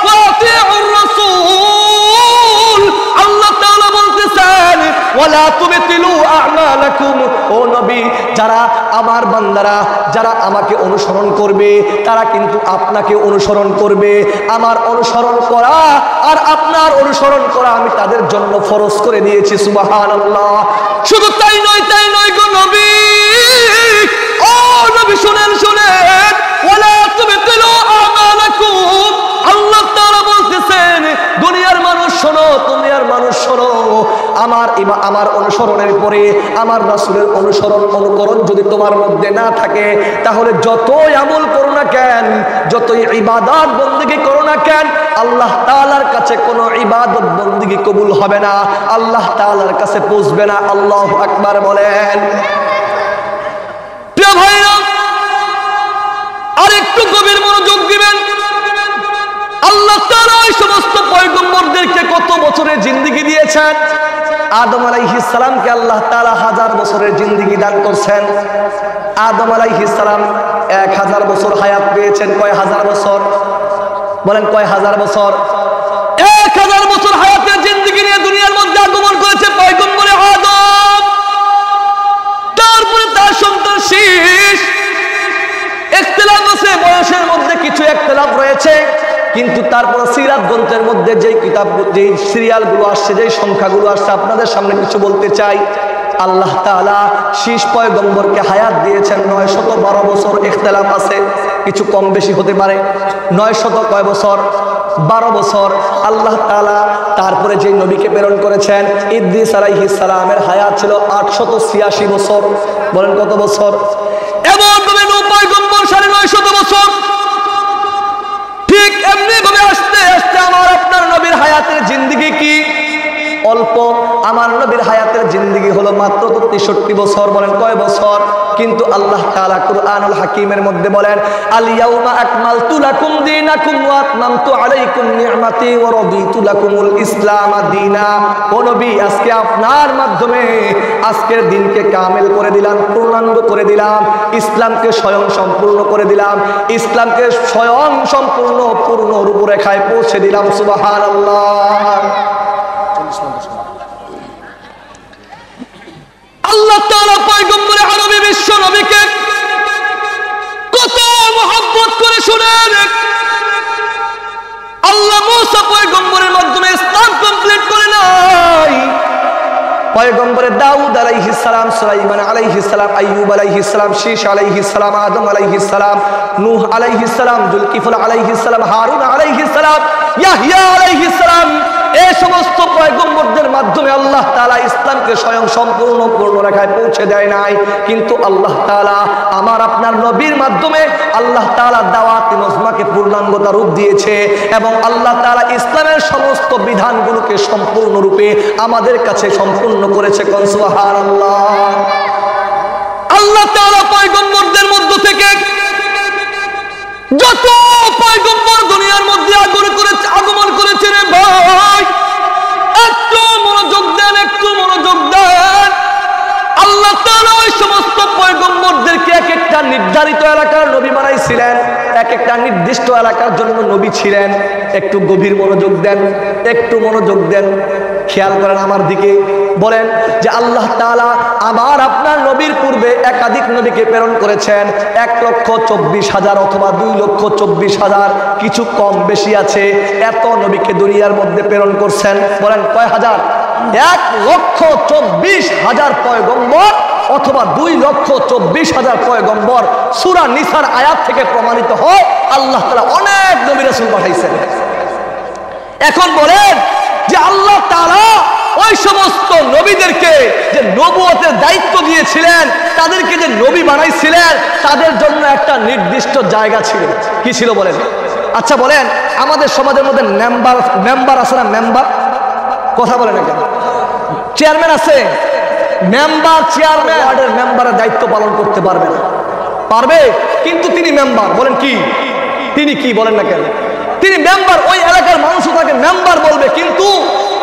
ওয়া আতিউর রাসূল। আল্লাহ তাআলা বলতেছেন, ওয়ালা তুবতিলু আ'মালাকুম। ও নবী, যারা আমার বান্দারা, যারা আমাকে অনুসরণ করবে, তারা কিন্তু আপনাকে অনুসরণ করবে। আমার অনুসরণ করা আর আপনার অনুসরণ করা আমি তাদের জন্য ফরজ করে দিয়েছি। সুবহানাল্লাহ। শুধু তাই নয় গো নবী, ও নবী শুনেন, ওয়ালা তুবতিলু আ'মালাকুম। আল্লাহ তাআলা বলতেছেন, দুনিয়ার মানুষ শোনো, দুনিয়ার মানুষ শোনো, আমার অনুসরণের পরে আমার রাসূলের অনুকরণ যদি তোমার মধ্যে না থাকে, তাহলে যতই আমল করো না কেন, যতই ইবাদত বন্দেগী করো না কেন, আল্লাহ তাআলার কাছে কোনো ইবাদত বন্দেগী কবুল হবে না, আল্লাহ তাআলার কাছে পৌঁছবে না। আল্লাহু আকবার বলেন। প্রিয় ভাইরা, আরেকটু গভীর মনোযোগ দিবেন। আল্লাহ তাআলা এই সমস্ত পয়গম্বরদেরকে কত বছরের জিন্দেগি দিয়েছেন? আদম আলাইহিস সালামকে আল্লাহ তাআলা 1000 বছরের জিন্দেগি দান করেছেন। আদম আলাইহিস সালাম 1000 বছর হায়াত পেয়েছেন। কয় হাজার বছর? বলেন কয় হাজার বছর? 1000 বছর হায়াতের জিন্দেগি নিয়ে দুনিয়ার মধ্যে আগমন করেছে পয়গম্বরে আদম। তারপরে তার সন্তান শীষ। ইখতিলাফ আছে, বয়সের মধ্যে কিছু ইখতিলাফ রয়েছে, কিন্তু তারপর সিরাত গ্রন্থের মধ্যে যেই কিতাব, যেই সিরিয়ালগুলো আসছে, যেই সংখ্যাগুলো আসছে, আপনাদের সামনে কিছু বলতে চাই। আল্লাহ তাআলা শীষ পয়গম্বরকে হায়াত দিয়েছেন 912 বছর। ইখতিলাফ আছে, কিছু কম বেশি হতে পারে। 900 কয় বছর? 12 বছর। আল্লাহ তাআলা তারপরে যে নবীকে প্রেরণ করেছেন ইদ্রিস আলাইহিস সালামের হায়াত ছিল 886 বছর। বলেন কত বছর? এমন ভাবে নূহ পয়গম্বর 950 বছর। ঠিক এমনি ভাবে আস্তে আস্তে আমার আপনার নবীর হায়াতের জিন্দেগি কি? অল্প। আমার নবীর হায়াতের জিন্দেগি হলো মাত্র 63 বছর। বলেন কয় বছর? কিন্তু আল্লাহ তাআলা কুরআনুল হাকিমের মধ্যে বলেন, আল ইয়াউমা আকমালতু লাকুম দীনাকুম ওয়া আতমামতু আলাইকুম নি'মাতি ওয়া রাদিতু লাকুমুল ইসলাম দীনা। ও নবী, আজকে আপনার মাধ্যমে আজকের দিনকে কামেল করে দিলাম, পূর্ণাঙ্গ করে দিলাম, ইসলামকে স্বয়ং সম্পূর্ণ করে দিলাম, ইসলামকে স্বয়ং সম্পূর্ণ পূর্ণ রূপরেখায় পৌঁছে দিলাম। সুবহানাল্লাহ। আল্লাহ তাআলা পয়গম্বরে আরবী বিশ্ব নবীকে কত মহব্বত করে শুনেন। আল্লাহ মুসা পয়গম্বরের মাধ্যমে ইসলাম কমপ্লিট করে নাই। পয়গম্বরে দাউদ আলাইহিস সালাম, সুলাইমান আলাইহিস সালাম, আইয়ুব আলাইহিস সালাম, শীষ আলাইহিস সালাম, আদম আলাইহিস সালাম, নূহ আলাইহিস সালাম, যুলকিফল আলাইহিস সালাম, হারুন আলাইহিস সালাম, ইয়াহইয়া আলাইহিস সালাম, এই সমস্ত পয়গম্বরদের মাধ্যমে আল্লাহ তাআলা ইসলামকে স্বয়ং সম্পূর্ণ পূর্ণ রেখায় পৌঁছে দেয় নাই। কিন্তু আল্লাহ তাআলা আমার আপনার নবীর মাধ্যমে আল্লাহ তাআলা দাওয়াত মজমাকে পূর্ণাঙ্গতা রূপ দিয়েছে এবং আল্লাহ তাআলা ইসলামের সমস্ত বিধানগুলোকে সম্পূর্ণরূপে আমাদের কাছে সম্পূর্ণ করেছে। কোন সুবহানাল্লাহ। আল্লাহ তাআলা পয়গম্বরদের মধ্য থেকে যত পয়গম্বর দুনিয়ার মধ্যে আগমন করেছে রে ভাই, একটু মনোযোগ দেন, একটু মনোযোগ দেন। আল্লাহ তাআলা ওই সমস্ত পয়গম্বরদেরকে এক একটা নির্ধারিত এলাকার নবী বানাইছিলেন, এক একটা নির্দিষ্ট এলাকার জন্য নবী ছিলেন। একটু গভীর মনোযোগ দেন, একটু মনোযোগ দেন, খেয়াল করেন আমার দিকে। বলেন যে আল্লাহ তাআলা আমার আপনার নবীর পূর্বে একাধিক নবীকে প্রেরণ করেছেন। 1,24,000 অথবা 2,24,000, কিছু কম বেশি আছে, এত নবীকে দুনিয়ার মধ্যে প্রেরণ করছেন। বলেন কয় হাজার? 1,24,000 পয়গম্বর অথবা 2,24,000 পয়গম্বর। সূরা নিসার আয়াত থেকে প্রমাণিত হয় আল্লাহ তাআলা অনেক নবী রাসূল পাঠাইছেন। এখন বলেন যে আল্লাহ তাআলা ওই সমস্ত নবীদেরকে যে নবুয়তের দায়িত্ব দিয়েছিলেন, তাদেরকে যে নবী বানাইছিলেন, তাদের জন্য একটা নির্দিষ্ট জায়গা ছিল। কি ছিল বলেন? আচ্ছা বলেন, আমাদের সমাজের মধ্যে মেম্বার আছে না? মেম্বার, কথা বলে না কেন? চেয়ারম্যান আছে? মেম্বার, চেয়ারম্যান ওয়ার্ডের মেম্বারের দায়িত্ব পালন করতে পারবে না? পারবে, কিন্তু তিনি মেম্বার। বলেন কি? তিনি কি বলেন না কেন? তিনি মেম্বার। ওই এলাকার মানুষও তাকে মেম্বার বলবে, কিন্তু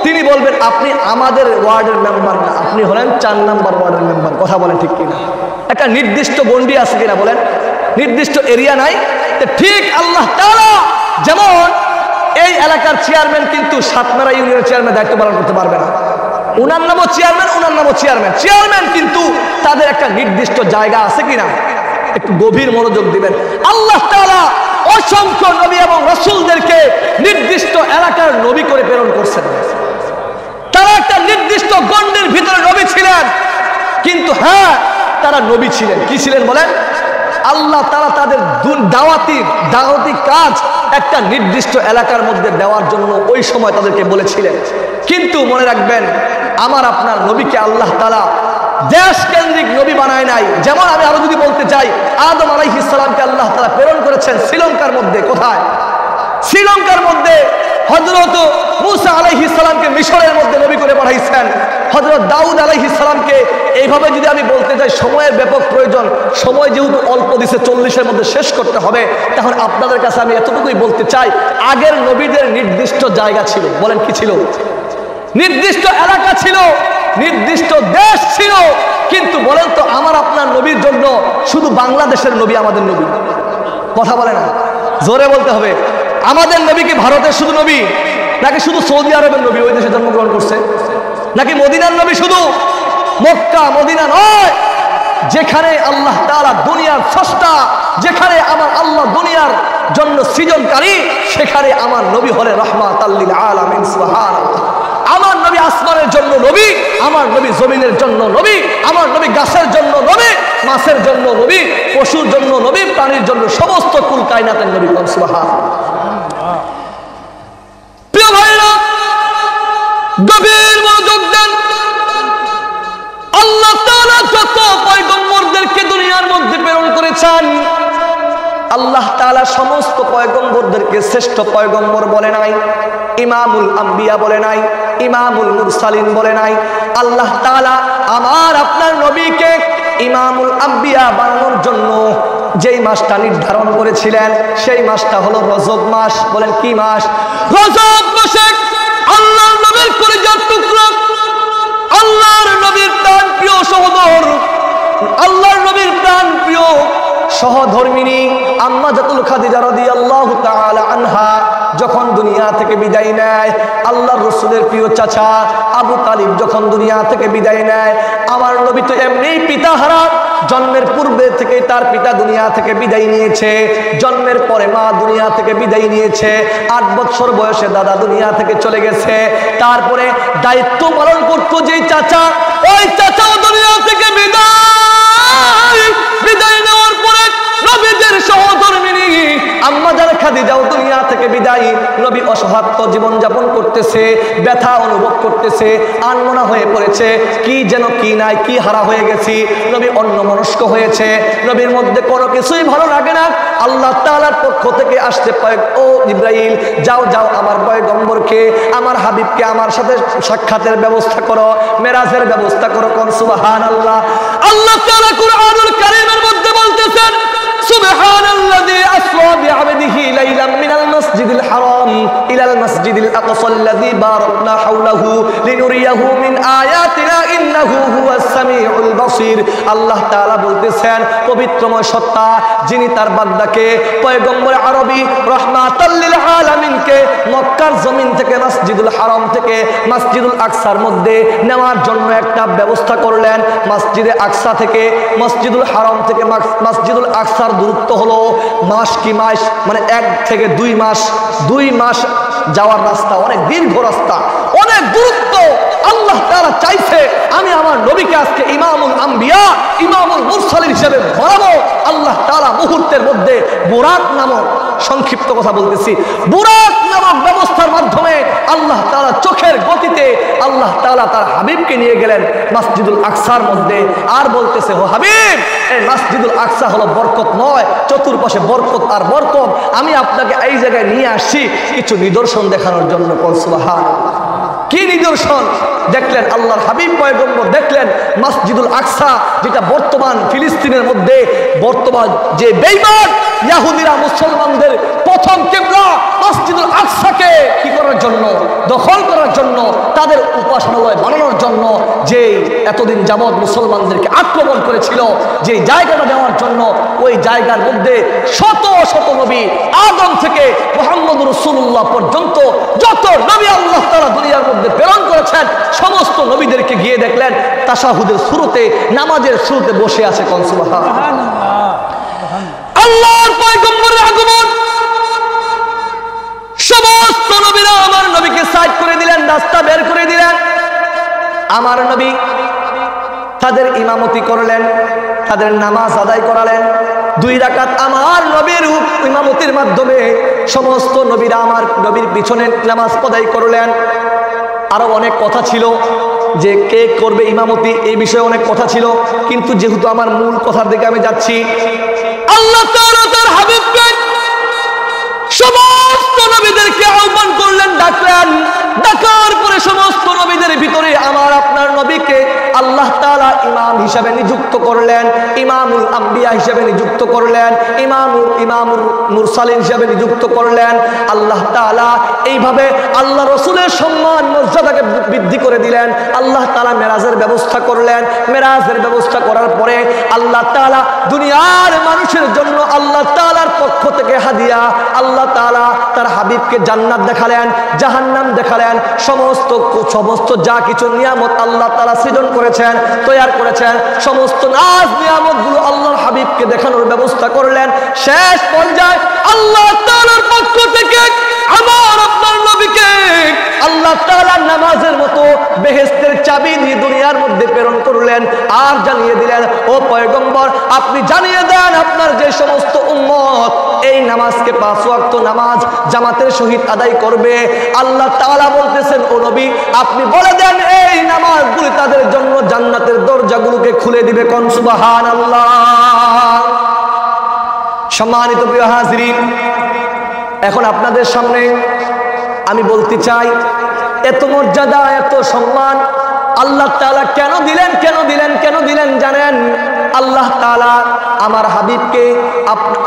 তিনি বলবেন আপনি আমাদের ওয়ার্ডের মেম্বার না, আপনি হলেন 4 নম্বর ওয়ার্ডের মেম্বার। কথা বলেন ঠিক কিনা? একটা নির্দিষ্ট গণ্ডি আছে কিনা বলেন? নির্দিষ্ট এরিয়া নাই। ঠিক আল্লাহ তাআলা যেমন এই এলাকার চেয়ারম্যান কিন্তু সাতমারা ইউনিয়নের চেয়ারম্যান দায়িত্ব পালন করতে পারবে না। উনার নামও চেয়ারম্যান, চেয়ারম্যান কিন্তু তাদের একটা নির্দিষ্ট জায়গা আছে কিনা? একটু গভীর মনোযোগ দিবেন। আল্লাহ তাআলা অসংখ্য নবী এবং রাসূলদেরকে নির্দিষ্ট এলাকার নবী করে প্রেরণ করছেন। তারা একটা নির্দিষ্ট গণ্ডের ভিতরে নবী ছিলেন, কিন্তু হ্যাঁ তারা নবী ছিলেন। কি ছিলেন বলেন? আল্লাহ তাআলা তাদের দাওয়াতি কাজ একটা নির্দিষ্ট এলাকার মধ্যে দেওয়ার জন্য ওই সময় তাদেরকে বলেছিলেন। কিন্তু মনে রাখবেন, আমার আপনার নবীকে আল্লাহ তাআলা দেশ কেন্দ্রিক নবী বানায় নাই। যেমন আমি আরো যদি বলতে চাই, আদম আলাইহিস সালামকে আল্লাহ তাআলা প্রেরণ করেছেন শ্রীলঙ্কার মধ্যে। কোথায়? শ্রীলঙ্কার মধ্যে। হযরত মূসা আলাইহিস সালামকে মিশরের মধ্যে নবী করে পাঠাইছেন। হযরত দাউদ আলাইহিস সালামকে এইভাবে যদি আমি বলতে চাই, সময়ের ব্যাপক প্রয়োজন, সময় যেহেতু অল্প দিছে, 40-এর মধ্যে শেষ করতে হবে, তখন আপনাদের কাছে আমি এতটুকুই বলতে চাই, আগের নবীদের নির্দিষ্ট জায়গা ছিল। বলেন কি ছিল? নির্দিষ্ট এলাকা ছিল, নির্দিষ্ট দেশ ছিল। কিন্তু বলেন তো, আমার আপনার নবীর জন্য শুধু বাংলাদেশের নবী আমাদের নবী? কথা বলে না, জোরে বলতে হবে। আমাদের নবী কি ভারতের শুধু নবী, নাকি শুধু সৌদি আরবের নবী ওই দেশে জন্মগ্রহণ করছে, নাকি মদিনার নবী শুধু? মক্কা মদিনা নয়, যেখানে আল্লাহ তাআলা দুনিয়ার স্রষ্টা, যেখানে আমার আল্লাহ দুনিয়ার জন্য সৃজনকারী, সেখানে আমার নবী হলে রাহমাতাল লিল আলামিন। সুবহানাল্লাহ। আমার নবী আসমানের জন্য নবী, আমার নবী জমিনের জন্য নবী, আমার নবী গাছের জন্য নবী, মাছের জন্য নবী, পশুর জন্য নবী, প্রাণীর জন্য, সমস্ত কুল কায়নাতের নবী। সুবহানাল্লাহ। প্রিয় ভাইরা, গভীর মনোযোগ দেন। আল্লাহ তাআলা যত পয়গম্বরদেরকে দুনিয়ার মধ্যে প্রেরণ করেছেন, আল্লাহ তাআলা সমস্ত পয়গম্বরদেরকে শ্রেষ্ঠ পয়গম্বর বলে নাই, ইমামুল আম্বিয়া বলে নাই, ইমামুল মুরসালিন বলে নাই। আল্লাহ তাআলা আমার আপনার নবীকে ইমামুল আম্বিয়া বানানোর জন্য যেই মাসটা নির্ধারণ করেছিলেন, সেই মাসটা হলো রজব মাস। বলেন কি মাস? রজব মাসে আল্লাহর নবীর কলিজার টুকরা, আল্লাহর নবীর প্রাণ প্রিয় সহোদর, আল্লাহর নবীর প্রাণ প্রিয় সহধর্মিনী আম্মা জাতুল খাদিজা রাদিয়াল্লাহু তাআলা আনহা যখন দুনিয়া থেকে বিদায় নেয়, আল্লাহর রাসূলের প্রিয় চাচা আবু তালিব যখন দুনিয়া থেকে বিদায় নেয়, আমার নবী তো এমনিই পিতাহারা, জন্মের পূর্বে থেকে তার পিতা দুনিয়া থেকে বিদায় নিয়েছে, জন্মের পরে মা দুনিয়া থেকে বিদায় নিয়েছে, 8 বছর বয়সে দাদা দুনিয়া থেকে চলে গেছে। তারপরে দায়িত্ব পালন করতো যেই চাচা, ওই চাচাও দুনিয়া থেকে বিদায় নেওয়ার পরে নবীদের সহধর্মিনী আম্মা জান খাদিজাও দুনিয়া থেকে বিদায়। নবী অসহায় জীবন যাপন করতেছে, ব্যথা অনুভব করতেছে, আনমনা হয়ে পড়েছে, কি যেন কি নাই, কি হারা হয়ে গেছি। নবী অন্যমনস্ক হয়েছে, নবীর মধ্যে কোনো কিছুই ভালো লাগে না। আল্লাহ তাআলার পক্ষ থেকে আসতে পারে, ও জিবরাইল যাও যাও, আমার পয়গম্বরকে, আমার হাবিবকে আমার সাথে সাক্ষাতের ব্যবস্থা করো, মেরাজের ব্যবস্থা করো। কোন সুবহানাল্লাহ। আল্লাহ তাআলা কুরআনুল কারীমের মধ্যে বলতেছেন, সুবহানাল্লাযী আসরা বিআবদিহি লাইলাম মিনাল মাসজিদিল হারাম ইলাল মাসজিদিল আকসাল্লাযী বারাকনা হাওলাহু লিনুরিয়াহু মিন আয়াতিনা ইন্নাহু হুয়াস সামিউল বাসীর। আল্লাহ তাআলা বলতেছেন, পবিত্রময় সত্তা যিনি তার বান্দাকে পয়গম্বর আরবী রাহমাতাল লিল আলামিনকে মক্কার জমিন থেকে মসজিদুল হারাম থেকে মসজিদুল আকসার মধ্যে নেওয়ার জন্য একটা ব্যবস্থা করলেন। মসজিদে আকসা থেকে মসজিদুল হারাম থেকে মসজিদুল আকসার দূরত্ব হলো মাস কি মাস, মানে 1 থেকে 2 মাস, 2 মাস যাওয়ার রাস্তা, অনেক দীর্ঘ রাস্তা, অনেক দূরত্ব। আল্লাহ তাআলা চাইছে আমি আমার নবীকে আজকে ইমামুল আম্বিয়া, ইমামুল মুরসালিন হিসেবে বানাবো। আল্লাহ তাআলা মুহূর্তের মধ্যে বুরাক নামক, সংক্ষিপ্ত কথা বলতেছি, বুরাক নামক ব্যবস্থার মাধ্যমে আল্লাহ তাআলা চোখের গতিতে আল্লাহ তাআলা তার হাবিবকে নিয়ে গেলেন মসজিদুল আকসার মধ্যে। আর বলতেছে, ও হাবিব, এই মসজিদুল আকসা হলো বরকত নয়, চতুর্পাশে বরকত আর বরকত। আমি আপনাকে এই জায়গায় নিয়ে আসছি কিছু নিদর্শন দেখানোর জন্য। সুবহানাল্লাহ। কি নিদর্শন দেখলেন? আল্লাহর হাবিব পয়গম্বর দেখলেন মসজিদুল আকসা, যেটা বর্তমান ফিলিস্তিনের মধ্যে বর্তমান যে বেঈমান ইহুদিরা মুসলমানদের প্রথম কিবলা মসজিদুল আকসাকে কি করার জন্য? দখল করার জন্য, তাদের উপাসনালয় বানানোর জন্য, যে এতদিন যাবৎ মুসলমানদেরকে আক্রমণ করেছিল, যে জায়গাটা নেওয়ার জন্য, ওই জায়গার মধ্যে শত শত নবী, আদম থেকে মুহাম্মদ রাসূলুল্লাহ পর্যন্ত যত নবী আল্লাহ তাআলা দুনিয়ার মধ্যে প্রেরণ করেছেন, সমস্ত নবীদেরকে গিয়ে দেখলেন তাশাহুদের শুরুতে, নামাজের শুরুতে বসে আছে। কোন সুবহানাল্লাহ। আল্লাহর পয়গম্বরের আগমন, সমস্ত নবীরা আমার নবীকে সাইড করে দিলেন, রাস্তা বের করে দিলেন। আমার নবী তাদের ইমামতি করলেন, তাদের নামাজ আদায় করালেন 2 রাকাত। আমার নবীর ইমামতির মাধ্যমে সমস্ত নবীরা আমার নবীর পিছনে নামাজ আদায় করলেন। আরো অনেক কথা ছিল, যে কে করবে ইমামতি, এই বিষয়ে অনেক কথা ছিল, কিন্তু যেহেতু আমার মূল কথার দিকে আমি যাচ্ছি, আল্লাহ তাআলা তার হাবিবকে সমস্ত নবীদেরকে আহ্বান করলেন, ডাকলেন। ডাকার পরে সমস্ত নবীদের ভিতরে আমার আপনার নবীকে আল্লাহ তাআলা ইমাম হিসাবে নিযুক্ত করলেন, ইমামুল আম্বিয়া হিসাবে নিযুক্ত করলেন, ইমামুল মুরসালিন হিসাবে নিযুক্ত করলেন। আল্লাহ তাআলা এইভাবে আল্লাহ রসুলের সম্মান মর্যাদাকে বৃদ্ধি করে দিলেন। আল্লাহ তাআলা মেরাজের ব্যবস্থা করলেন। মেরাজের ব্যবস্থা করার পরে আল্লাহ তাআলা দুনিয়ার মানুষের জন্য আল্লাহ তাআলার পক্ষ থেকে হাদিয়া, আল্লাহ তাআলা তার হাবিবকে জান্নাত দেখালেন, জাহান্নাম দেখালেন, সমস্ত যা কিছু নিয়ামত আল্লাহ তাআলা সৃজন করেছেন, তৈরি করেছেন, সমস্ত নাজ নিয়ামত গুলো আল্লাহর হাবিবকে দেখানোর ব্যবস্থা করলেন। শেষ পর্যায়ে আল্লাহ তাআলার পক্ষ থেকে আমার আপনার নবীকে আল্লাহ তাআলা নামাজের মতো বেহেশতের চাবি দিয়ে দুনিয়ার মধ্যে প্রেরণ করলেন, আর জানিয়ে দিলেন, ও পয়গম্বর, আপনি জানিয়ে দেন আপনার যে সমস্ত উম্মত এই নামাজকে 5 ওয়াক্ত নামাজ জামাতের সহিত আদায় করবে, আল্লাহ তাআলা বলতেছেন, ও নবী আপনি বলে দেন এই নামাজগুলি তাদের জন্য জান্নাতের দরজাগুলোকে খুলে দিবে। কোন সুবহানাল্লাহ। সম্মানিত প্রিয় হাজিরিন, এখন আপনাদের সামনে আমি বলতে চাই, এত মর্যাদা, এত সম্মান আল্লাহ তাআলা কেন দিলেন, কেন দিলেন, কেন দিলেন জানেন? আল্লাহ তাআলা আমার হাবিবকে,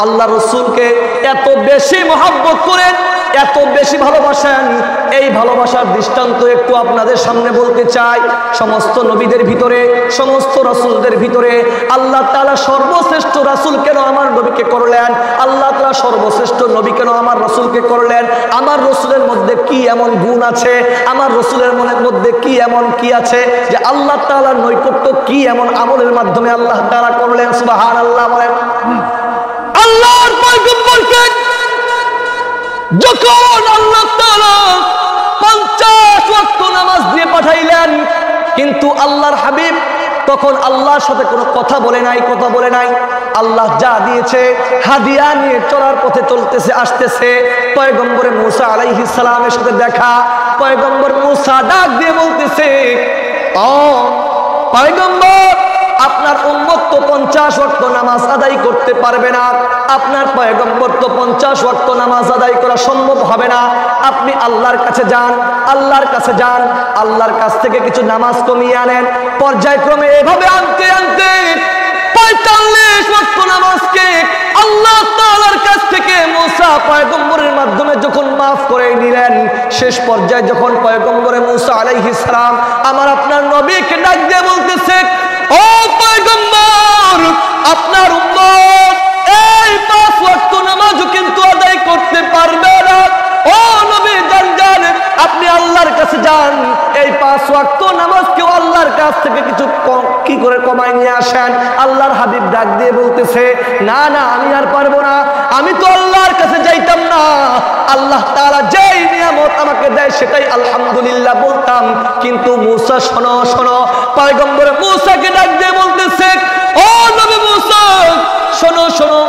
আল্লাহ রসুলকে এত বেশি মহব্বত করেন, এত বেশি ভালোবাসেন। এই ভালোবাসার দৃষ্টান্ত একটু আপনাদের সামনে বলতে চাই। সমস্ত নবীদের ভিতরে, সমস্ত রাসূলদের ভিতরে আল্লাহ তাআলা সর্বশ্রেষ্ঠ রাসূল কেন আমার নবীকে করলেন? আল্লাহ তাআলা সর্বশ্রেষ্ঠ নবী কেন আমার রাসূলকে করলেন? আমার রাসূলের মধ্যে কি এমন গুণ আছে? আমার রাসূলের মধ্যে কি এমন কি আছে যে আল্লাহ তাআলার নৈকট্য কি এমন আমলের মাধ্যমে আল্লাহ তাআলা করলেন? সুবহানাল্লাহ বলেন। আল্লাহর পয়গম্বরকে যখন আল্লাহ তাআলা 50 ওয়াক্ত নামাজ দিয়ে পাঠাইলেন, কিন্তু আল্লাহর হাবিব তখন আল্লাহর সাথে কোনো কথা বলে নাই। আল্লাহ যা দিয়েছে হাদিয়া নিয়ে চলার পথে চলতেছে, আসতেছে। পয়গম্বরে মূসা আলাইহিস সালামের সাথে দেখা। পয়গম্বর মূসা ডাক দিয়ে বলতেছে, ও পয়গম্বর, আপনার উম্মত তো 50 ওয়াক্ত নামাজ আদায় করতে পারবে না, আপনার পয়গম্বর তো 50 ওয়াক্ত নামাজ আদায় করা সম্ভব হবে না। আপনি আল্লাহর কাছে যান, আল্লাহর কাছে যান, আল্লাহর কাছ থেকে কিছু নামাজ কমিয়ে আনেন। পর্যায়ক্রমে এভাবে আনতে আনতে 45 ওয়াক্ত নামাজকে আল্লাহ তাআলার কাছ থেকে মূসা পয়গম্বরের মাধ্যমে যখন মাফ করে নিলেন, শেষ পর্যায়ে যখন পয়গম্বরে মূসা আলাইহিস সালাম আমার আপনার নবীকে ডাক দিয়ে বলতেছে, ও পয়গম্বর, আপনার উম্মত এই 5 ওয়াক্ত নামাজও কিন্তু আদায় করতে পারবে না। ও নবী, যান, আপনি আল্লাহর কাছে যান, এই 5 ওয়াক্ত নামাজকেও আল্লাহর কাছ থেকে কিছু কি করে কমায় নিয়ে আসেন। আল্লাহর হাবিব ডাক দিয়ে বলতেছে, না না, আমি আর পারবো না, আমি তো আল্লাহর কাছে যাইতাম না, আল্লাহ তাআলা যেই নিয়ামত আমাকে দেয় সেটাই আলহামদুলিল্লাহ বলতাম। কিন্তু মূসা, শোনো, পয়গম্বর মূসাকে ডাক দিয়ে বলতেছে, ও নবী মূসা, শোনো,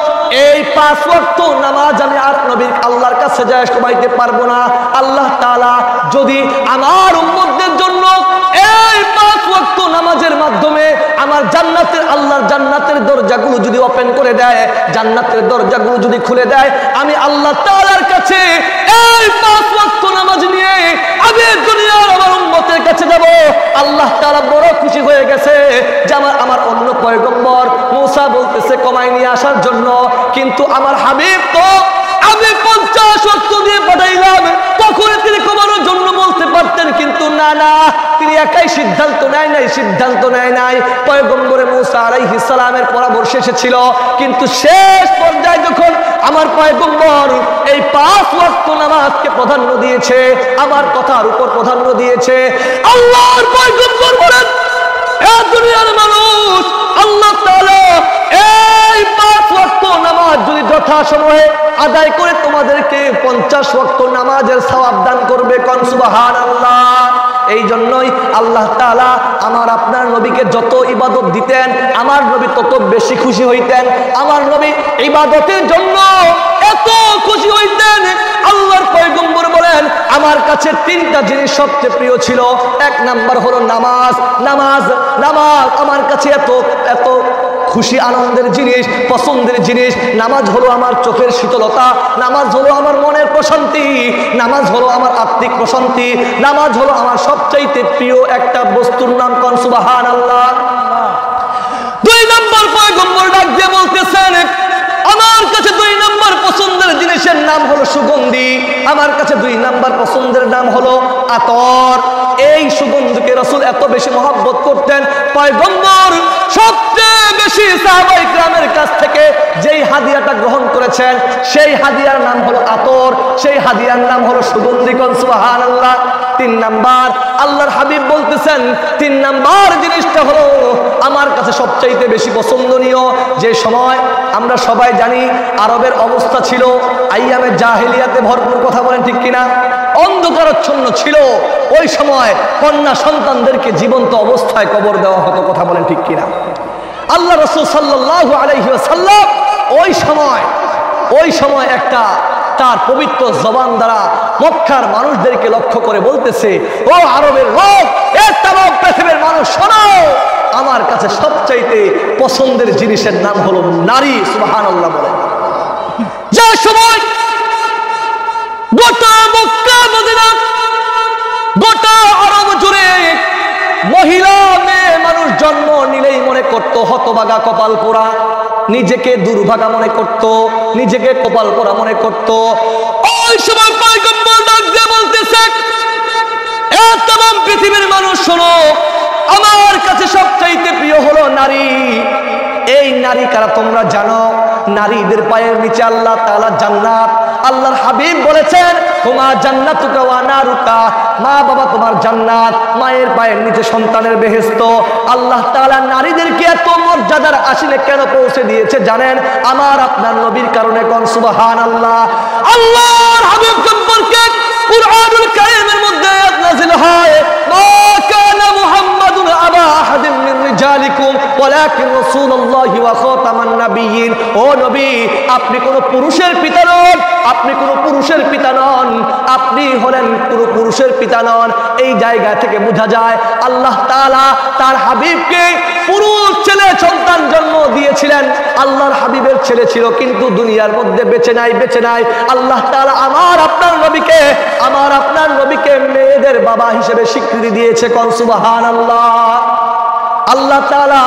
এই 5 ওয়াক্ত নামাজ আমি আর নবীর আল্লাহর কাছে যায় কমাইতে পারবো না। আল্লাহ তাআলা যদি আমার উম্মতদের জন্য এই 5 ওয়াক্ত নামাজের মাধ্যমে আমার জান্নাতের, আল্লাহর জান্নাতের দরজাগুলো যদি ওপেন করে দেয়, জান্নাতের দরজাগুলো যদি খুলে দেয়, আমি আল্লাহ তাআলার কাছে এই 5 ওয়াক্ত নামাজ নিয়ে আমি দুনিয়ার আমার উম্মতের কাছে যাব। আল্লাহ তাআলা বড় খুশি হয়ে গেছে যে আমার অন্য পয়গম্বর মূসা বলতেছে কমাই নিয়ে আসার জন্য, কিন্তু আমার হাবিব তো আমি 50 ওয়াক্ত দিয়ে পাঠাইলাম, তখন তিনি কমানোর জন্য বলতে পারতেন, কিন্তু না, তিনি একাই সিদ্ধান্ত নেয় নাই। পয়গম্বরে মূসা আলাইহিস সালামের পরামর্শ এসেছিল, কিন্তু শেষ পর্যায়ে যখন আমার পয়গম্বর এই 5 ওয়াক্ত নামাজকে প্রাধান্য দিয়েছে, আমার কথার উপর প্রাধান্য দিয়েছে, আল্লাহর পয়গম্বর বলেন, এ দুনিয়ার মানুষ, আল্লাহ তাআলা এই 5 ওয়াক্ত নামাজ যদি যথাসময়ে আদায় করে তোমাদেরকে 50 ওয়াক্ত নামাজের সওয়াব দান করবে। কোন সুবহানাল্লাহ। এই জন্যই আল্লাহ তাআলা আমার আপনার নবীকে যত ইবাদত দিতেন, আমার নবী তত বেশি খুশি হইতেন। আমার নবী ইবাদতের জন্য এত খুশি হইতেন, আল্লাহর পয়গম্বর বলেন, আমার কাছে তিনটা জিনিস সবচেয়ে প্রিয় ছিল। এক নাম্বার হলো নামাজ। নামাজ নামাজ আমার কাছে এত এত খুশি আনন্দের জিনিস, পছন্দের জিনিস। নামাজ হলো আমার চোখের শীতলতা, নামাজ হলো আমার মনের প্রশান্তি, নামাজ হলো আমার আত্মিক প্রশান্তি, নামাজ হলো আমার সবচাইতে প্রিয় একটা বস্তুর নাম। কোন সুবহানাল্লাহ। দুই নম্বর পয়গম্বর ডাক দিয়ে বলতেছেন, আমার কাছে দুই নম্বর পছন্দের জিনিসের নাম হলো সুগন্ধি। আমার কাছে দুই নম্বর পছন্দের নাম হলো আতর। এই সুগন্ধকে রাসূল এত বেশি মহব্বত করতেন, পয়গম্বর সবচেয়ে বেশি সাহাবায়ে কিরামের কাছ থেকে যেই হাদিয়াটা গ্রহণ করেছেন সেই হাদিয়ার নাম হলো আতর, সেই হাদিয়ার নাম হলো সুগন্ধি। কোন সুবহানাল্লাহ। তিন নাম্বার আল্লাহর হাবিব বলতেছেন, তিন নাম্বার জিনিসটা হলো আমার কাছে সবচাইতে বেশি পছন্দনীয়। যে সময় আমরা সবাই জানি আরবের অবস্থা ছিল আইয়ামে জাহেলিয়াতে ভরপুর, কথা বলেন ঠিক কিনা, অন্ধকারাচ্ছন্ন ছিল। ওই সময় কন্যা সন্তানদেরকে জীবন্ত অবস্থায় কবর দেওয়া হতো, কথা বলেন ঠিক কিনা। আল্লাহ রাসূল সাল্লাল্লাহু আলাইহি ওয়াসাল্লাম ওই সময় একটা তার পবিত্র জবান দ্বারা মক্কার মানুষদেরকে লক্ষ্য করে বলতেছে, ও আরবের লোক, এ তামাম পৃথিবীর মানুষ শোনো, আমার কাছে সবচাইতে পছন্দের জিনিসের নাম হলো নারী। সুবহানাল্লাহ বলেন। যে সময় গোটা মক্কা মদিনা গোটা আরব জুড়ে মহিলা মেয়ে মানুষ জন্ম নিলেই মনে করত হতভাগা কপাল পোড়া, নিজেকে দুর্ভাগা মনে করত, নিজেকে কপাল পোড়া মনে করত। ওই সময় পয়গম্বর ডাক দিয়ে বলতেছে, এ तमाम পৃথিবীর মানুষ শোনো, আমার কাছে সবচাইতে প্রিয় হলো নারী। এই নারী কারা তোমরা জানো? নারীদের পায়ের নিচে আল্লাহ তাআলা জান্নাত। আল্লাহর হাবিব বলেছেন, তোমা জান্নাতুকা ওয়া নারুকা, মা বাবা তোমার জান্নাত, মায়ের পায়ের নিচে সন্তানের বেহেশত। আল্লাহ তাআলা নারীদেরকে এত মর্যাদার আসলে কেন পৌঁছে দিয়েছে জানেন? আমার আপনার নবীর কারণে। কোন সুবহানাল্লাহ। আল্লাহর হাবিব সম্পর্কে কুরআনুল কারীমের মধ্যে আয়াত নাযিল হয়, মা কানা মুহাম্মাদুন আবা আহাদিন মিন রিজালিকুম ওয়ালাকিন রাসূলুল্লাহি ওয়া খাতামান নাবিয়্যিন। ও নবী, আপনি কোন পুরুষের পিতা নন, আপনি কোন পুরুষের পিতা নন, আপনি হলেন কোন পুরুষের পিতা নন। এই জায়গা থেকে বোঝা যায় আল্লাহ তাআলা তার হাবিবকে পুরুষ ছেলে সন্তান জন্ম দিয়েছিলেন। আল্লাহর হাবিবের ছেলে ছিল কিন্তু দুনিয়ার মধ্যে বেঁচে নাই। আল্লাহ তাআলা আমার আপনার নবীকে মেয়েদের বাবা হিসেবে স্বীকৃতি দিয়েছে। কোন সুবহানাল্লাহ। আল্লাহ তাআলা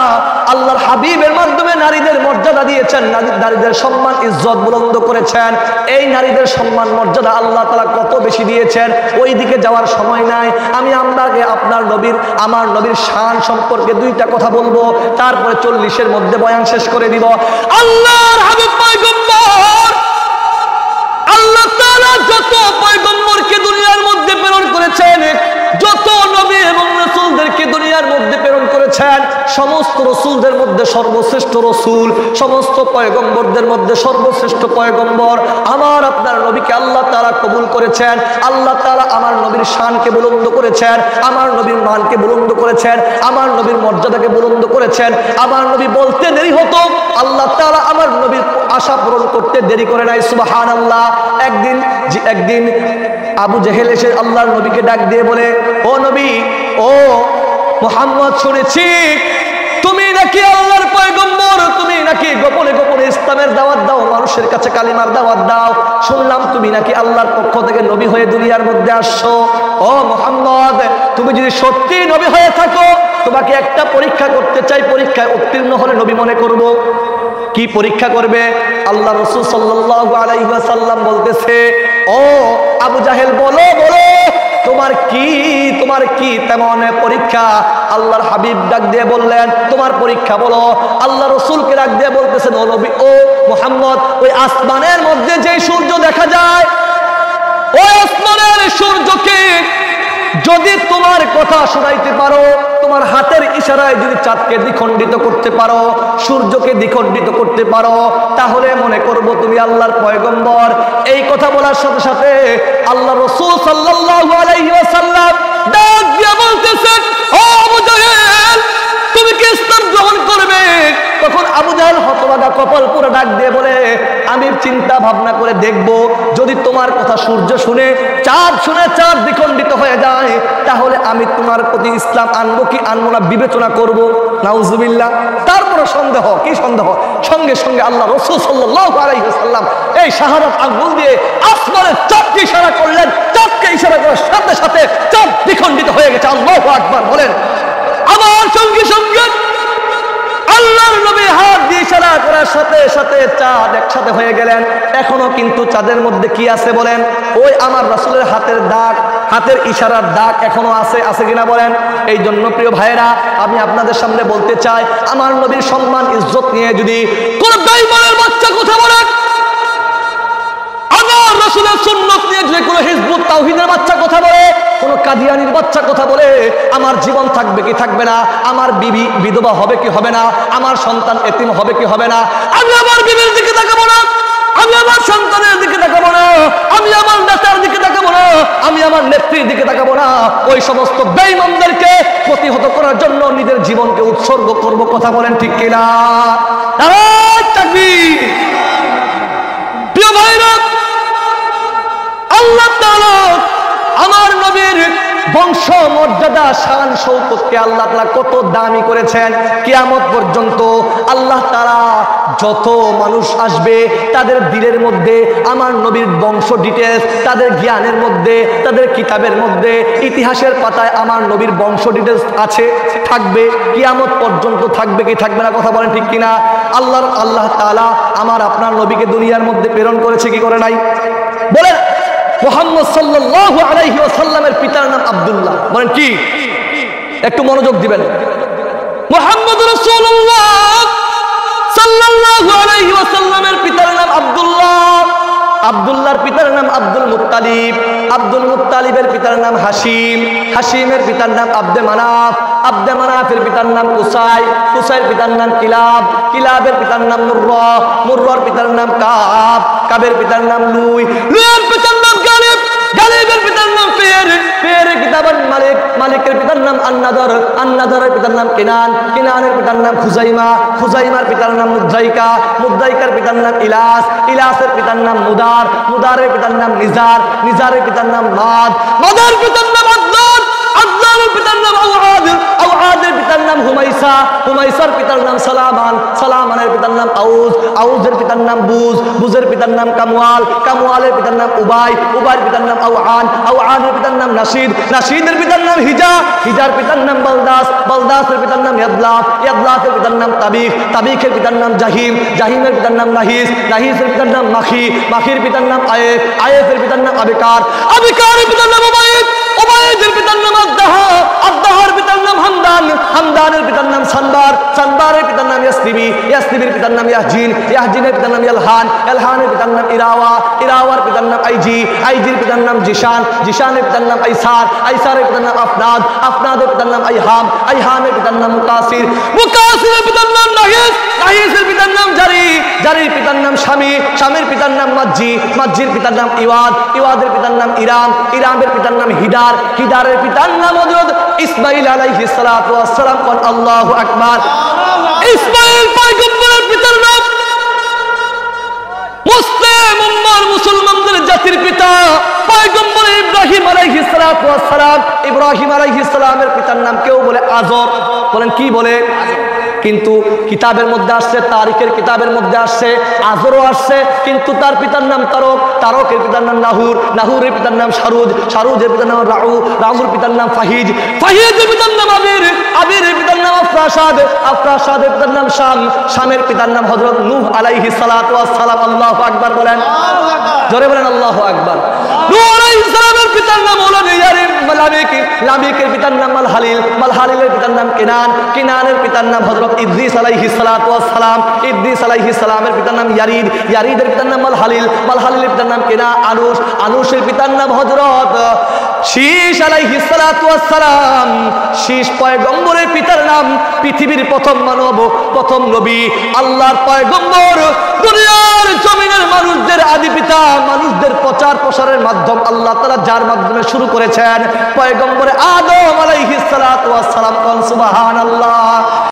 আল্লাহর হাবিবের মাধ্যমে নারীদের মর্যাদা দিয়েছেন, নারীদের সম্মান ইজ্জত বুলন্দ করেছেন। এই নারীদের সম্মান মর্যাদা আল্লাহ তাআলা কত বেশি দিয়েছেন, ওই দিকে যাওয়ার সময় নাই। আমি আমার নবীর শান সম্পর্কে দুইটা কথা বলবো, তারপরে 40-এর মধ্যে বয়ান শেষ করে দিব। আল্লাহর হাবিব পয়গম্বর, আল্লাহ তাআলা যত পয়গম্বরকে দুনিয়ার মধ্যে প্রেরণ করেছেন, যত নবী এবং রাসূলদেরকে দুনিয়ার মধ্যে প্রেরণ করেছেন, সমস্ত রাসূলদের মধ্যে সর্বশ্রেষ্ঠ রাসূল, সমস্ত পয়গম্বরদের মধ্যে সর্বশ্রেষ্ঠ পয়গম্বর আমার আপনার নবীকে আল্লাহ তাআলা কবুল করেছেন। আল্লাহ তাআলা আমার নবীর শানকে বুলন্দ করেছেন, আমার নবীর মানকে বুলন্দ করেছেন, আমার নবীর মর্যাদাকে বুলন্দ করেছেন। আমার নবী বলতে দেরি হতো, আল্লাহ তাআলা আমার নবীর আশা পূরণ করতে দেরি করে নাই। সুবহানাল্লাহ। একদিন আবু জেহেল এসে আল্লাহর নবীকে ডাক দিয়ে বলে, ও নবী, ও মুহাম্মদ, শুনেছি তুমি নাকি আল্লাহর পয়গম্বর, তুমি নাকি গোপনে গোপনে ইসলামের দাওয়াত দাও, মানুষের কাছে কালিমার দাওয়াত দাও। শুনলাম তুমি নাকি আল্লাহর পক্ষ থেকে নবী হয়ে দুনিয়ার মধ্যে আসছো। ও মুহাম্মদ, তুমি যদি সত্যি নবী হয়ে থাকো, তোমাকে একটা পরীক্ষা করতে চাই, পরীক্ষায় উত্তীর্ণ হলে নবী মনে করব। কি পরীক্ষা করবে? আল্লাহ রাসূল সাল্লাল্লাহু আলাইহি ওয়াসাল্লাম বলতেছে, ও আবু জাহেল, বলো তোমার কি তেমন পরীক্ষা? আল্লাহর হাবিব ডাক দিয়ে বললেন, তোমার পরীক্ষা বলো। আল্লাহ রাসূলকে ডাক দিয়ে বলতেছেন, ও নবী, ও মুহাম্মদ, ওই আসমানের মধ্যে যে সূর্য দেখা যায়, ওই আসমানের সূর্যকে যদি তোমার কথা শোনাইতে পারো, তোমার হাতের ইশারায় যদি চাঁদকে দ্বিখণ্ডিত করতে পারো, সূর্যকে দ্বিখণ্ডিত করতে পারো, তাহলে মনে করব তুমি আল্লাহর পয়গম্বর। এই কথা বলার সাথে সাথে আল্লাহ রাসূল সাল্লাল্লাহু আলাইহি ওয়াসাল্লাম ডাক দিয়ে বলতেছেন, ও আবু জাহেল, তুমি কি ইসলাম গ্রহণ করবে? তখন আবু জাহেল হতভাগা কপাল পুরো ডাক দিয়ে বলে, আমি চিন্তা ভাবনা করে দেখব, যদি তোমার কথা সূর্য শুনে চাঁদ শুনে চাঁদ দ্বিখণ্ডিত হয়ে যায়, তাহলে আমি তোমার প্রতি ইসলাম আনবো কি আনবো না বিবেচনা করব। নাউজুবিল্লাহ। তারপরে সন্দেহ, কি সন্দেহ? সঙ্গে সঙ্গে আল্লাহ রাসূল সাল্লাল্লাহু আলাইহি ওয়াসাল্লাম এই শাহাদাত আঙ্গুল দিয়ে আসমানের চাঁদকে ইশারা করলেন। চাঁদকে ইশারা করার সাথে সাথে চাঁদ দ্বিখণ্ডিত হয়ে গেছে। আল্লাহু আকবার বলেন। আমার সঙ্গে সঙ্গে আল্লাহর নবী হাত দিয়ে ইশারা করার সাথে সাথে চাঁদ একসাথে হয়ে গেলেন। এখনো কিন্তু চাঁদের মধ্যে কি আছে বলেন? ওই আমার রাসূলের হাতের দাগ, হাতের ইশারার দাগ এখনো আছে, আছে কিনা বলেন? এই জন্য প্রিয় ভাইরা, আমি আপনাদের সামনে বলতে চাই, আমার নবীর সম্মান ইজ্জত নিয়ে যদি কোন বেঈমানের বাচ্চা কথা বলে, আমার রাসূলের সুন্নাত নিয়ে যদি কোন হিজবুত তাওহীদের বাচ্চা কথা বলে, কোন কাদিয়ানির বাচ্চা কথা বলে, আমার জীবন থাকবে কি থাকবে না, আমার বিবি বিধবা হবে কি হবে না, আমার সন্তান এতিম হবে কি হবে না, আমি আমার বিবির দিকে তাকাবো না, আমি আমার সন্তানের দিকে তাকাবো না, আমি আমার নেতার দিকে তাকাবো না, আমি আমার নেত্রীর দিকে তাকাবো না, ওই সমস্ত বেঈমানদেরকে প্রতিহত করার জন্য নিজের জীবনকে উৎসর্গ করব। কথা বলেন ঠিক কিনা? নারায়ে তাকবীর। প্রিয় ভাইরা, আল্লাহ তাআলা আমার নবীর বংশ মর্যাদা শান শৌকতকে আল্লাহ তাআলা কত দামি করেছেন। কিয়ামত পর্যন্ত আল্লাহ তাআলা যত মানুষ আসবে তাদের দিলের মধ্যে আমার নবীর বংশ ডিটেলস, তাদের জ্ঞানের মধ্যে, তাদের কিতাবের মধ্যে, ইতিহাসের পাতায় আমার নবীর বংশ ডিটেলস আছে, থাকবে, কিয়ামত পর্যন্ত থাকবে কি থাকবে না? কথা বলেন ঠিক কিনা? আল্লাহ তাআলা আমার আপনার নবীকে দুনিয়ার মধ্যে প্রেরণ করেছে কি করে নাই? বলেন। মুহাম্মদ সাল্লাল্লাহু আলাইহি ওয়াসাল্লামের পিতার নাম আব্দুল্লাহ। বলেন কি? একটু মনোযোগ দিবেন। মুহাম্মদ রাসূলুল্লাহ সাল্লাল্লাহু আলাইহি ওয়াসাল্লামের পিতার নাম আব্দুল্লাহ। আব্দুল্লাহর পিতার নাম আব্দুল মুত্তালিব। আব্দুল মুত্তালিবের পিতার নাম হাশিম। হাশিমের পিতার নাম আব্দে মানাফ। আব্দে মানাফের পিতার নাম কুসাই। কুসাইয়ের পিতার নাম কিলাব। কিলাবের পিতার নাম মুররা। মুররার পিতার নাম কাব। কাবের পিতার নাম লুই। লুইয়ের পিতার নাম গালিব। গালিবের পিতার নাম ফের। ফেরের কিতাবের মালিক। মালিকের পিতার নাম আন্নাদর। আন্নাদরের পিতার নাম কিনান। কিনানের পিতার নাম খুজাইমা। খুজাইমার পিতার নাম মুদ্দাইকা। মুদ্দাইকার পিতার নাম ইলাস। ইলাসের পিতার নাম মুদার। মুদারের পিতার নাম নিজার। নিজারের পিতার নাম মাদ। মাদার পিতার নাম আদনান। আদনানের পিতার নাম আওয়াদ। আওয়াদের পিতার নাম হুমাইসা। হুমাইসার পিতার নাম সালামান। সালামানের পিতার নাম আউজ। আউজের পিতার নাম বুজ। বুজের পিতার নাম কামওয়াল। কামওয়ালের পিতার নাম উবাই। উবাইয়ের পিতার নাম আওয়ান। আওয়ানের পিতার নাম নাশিদ। নাশিদের পিতার নাম হিজা। হিজার পিতার নাম বালদাস। বালদাসের পিতার নাম ইয়াদলাফ। ইয়াদলাফের পিতার নাম তাবিখ। তাবিখের পিতার নাম জাহিম। জাহিমের পিতার নাম নাহিস। নাহিসের পিতার নাম মাখি। মাখির পিতার নাম আয়েফ। আয়েফের পিতার নাম আবিকার। আবিকারের পিতার নাম উবাইদ। উবাইদের পিতার নাম আদ্দাহা। আদ্দাহার পিতার নাম হামদান। হামদানের পিতার নাম সানবার। সানবারের পিতার নাম ইয়াসতিবি। ইয়াসতিবির পিতার নাম ইয়াহজিন। ইয়াহজিনের পিতার নাম ইলহান। ইলহানের পিতার নাম ইরাওয়া। ইরাওয়ার পিতার নাম আইজি। আইজির পিতার নাম জিশান। জিশানের পিতার নাম আইসার। আইসারের পিতার নাম আফনাদ। আফনাদের পিতার নাম আইহাম। আইহামের পিতার নাম মুকাসির। মুকাসিরের পিতার নাম নাহিস। নাহিসের পিতার নাম জারি। জারির পিতার নাম শামি। শামির পিতার নাম মাজ্জি। মাজ্জির পিতার নাম ইওয়াদ। ইওয়াদের পিতার নাম ইরাম। ইরামের পিতার নাম হিদার। হিদারের পিতার নাম হযরত ইসমাঈল আলাইহিস সালাতু ওয়াস সালাম। কোন আল্লাহু আকবার। ইসমাঈল পয়গম্বরের পিতার নাম মুসলিম উম্মার মুসলমানদের জাতির পিতা পয়গম্বর ইব্রাহিম আলাইহিস সালাতু ওয়াস সালাম। ইব্রাহিম আলাইহিস সালামের পিতার নাম কেউ বলে আযর। বলেন কি বলে? কিন্তু কিতাবের মধ্যে আসছে, তারিখের কিতাবের মধ্যে আসছে আযরও আসছে, কিন্তু তার পিতার নাম তারক। তারকের পিতার নাম নাহুর। নাহুরের পিতার নাম শারুজ। শারুজের পিতার নাম রাউ। রাউর পিতার নাম ফাহিজ। ফাহিজের পিতার নাম আবির। আবিরের পিতার নাম আফরাসাদ। আফরাসাদের পিতার নাম শাম। শামের পিতার নাম হযরত নূহ আলাইহিস সালাতু ওয়াস সালাম। আল্লাহু আকবার বলেন। জোরে বলেন আল্লাহু আকবার। নূহ আলাইহিস সালামের পিতার নাম হলো ইয়ারিম। লামিক। লামিকের পিতার নাম মালহালিল। মালহালিলের পিতার নাম কিনান। কিনানের পিতার নাম হযরত ইদ্রিস আলাইহিস সালাতু ওয়াস সালাম। ইদ্রিস আলাইহিস সালামের পিতার নাম ইয়ারিদ। ইয়ারিদের পিতার নাম মালহালিল। মালহালিলের পিতার নাম কিনা আনুস। আনুসের পিতার নাম হযরত শীশ আলাইহিস সালাতু ওয়াস সালাম। শীশ পয়গম্বরের পিতার নাম। পৃথিবীর প্রথম মানব, প্রথম নবী, আল্লাহর পয়গম্বর, দুনিয়ার জমিনের মানুষদের আদি পিতা, মানুষদের প্রচার বশরের মাধ্যম আল্লাহ তাআলা যার মাধ্যমে শুরু করেছেন পয়গম্বর আদম আলাইহিস সালাতু ওয়াস সালাম। সুবহানাল্লাহ।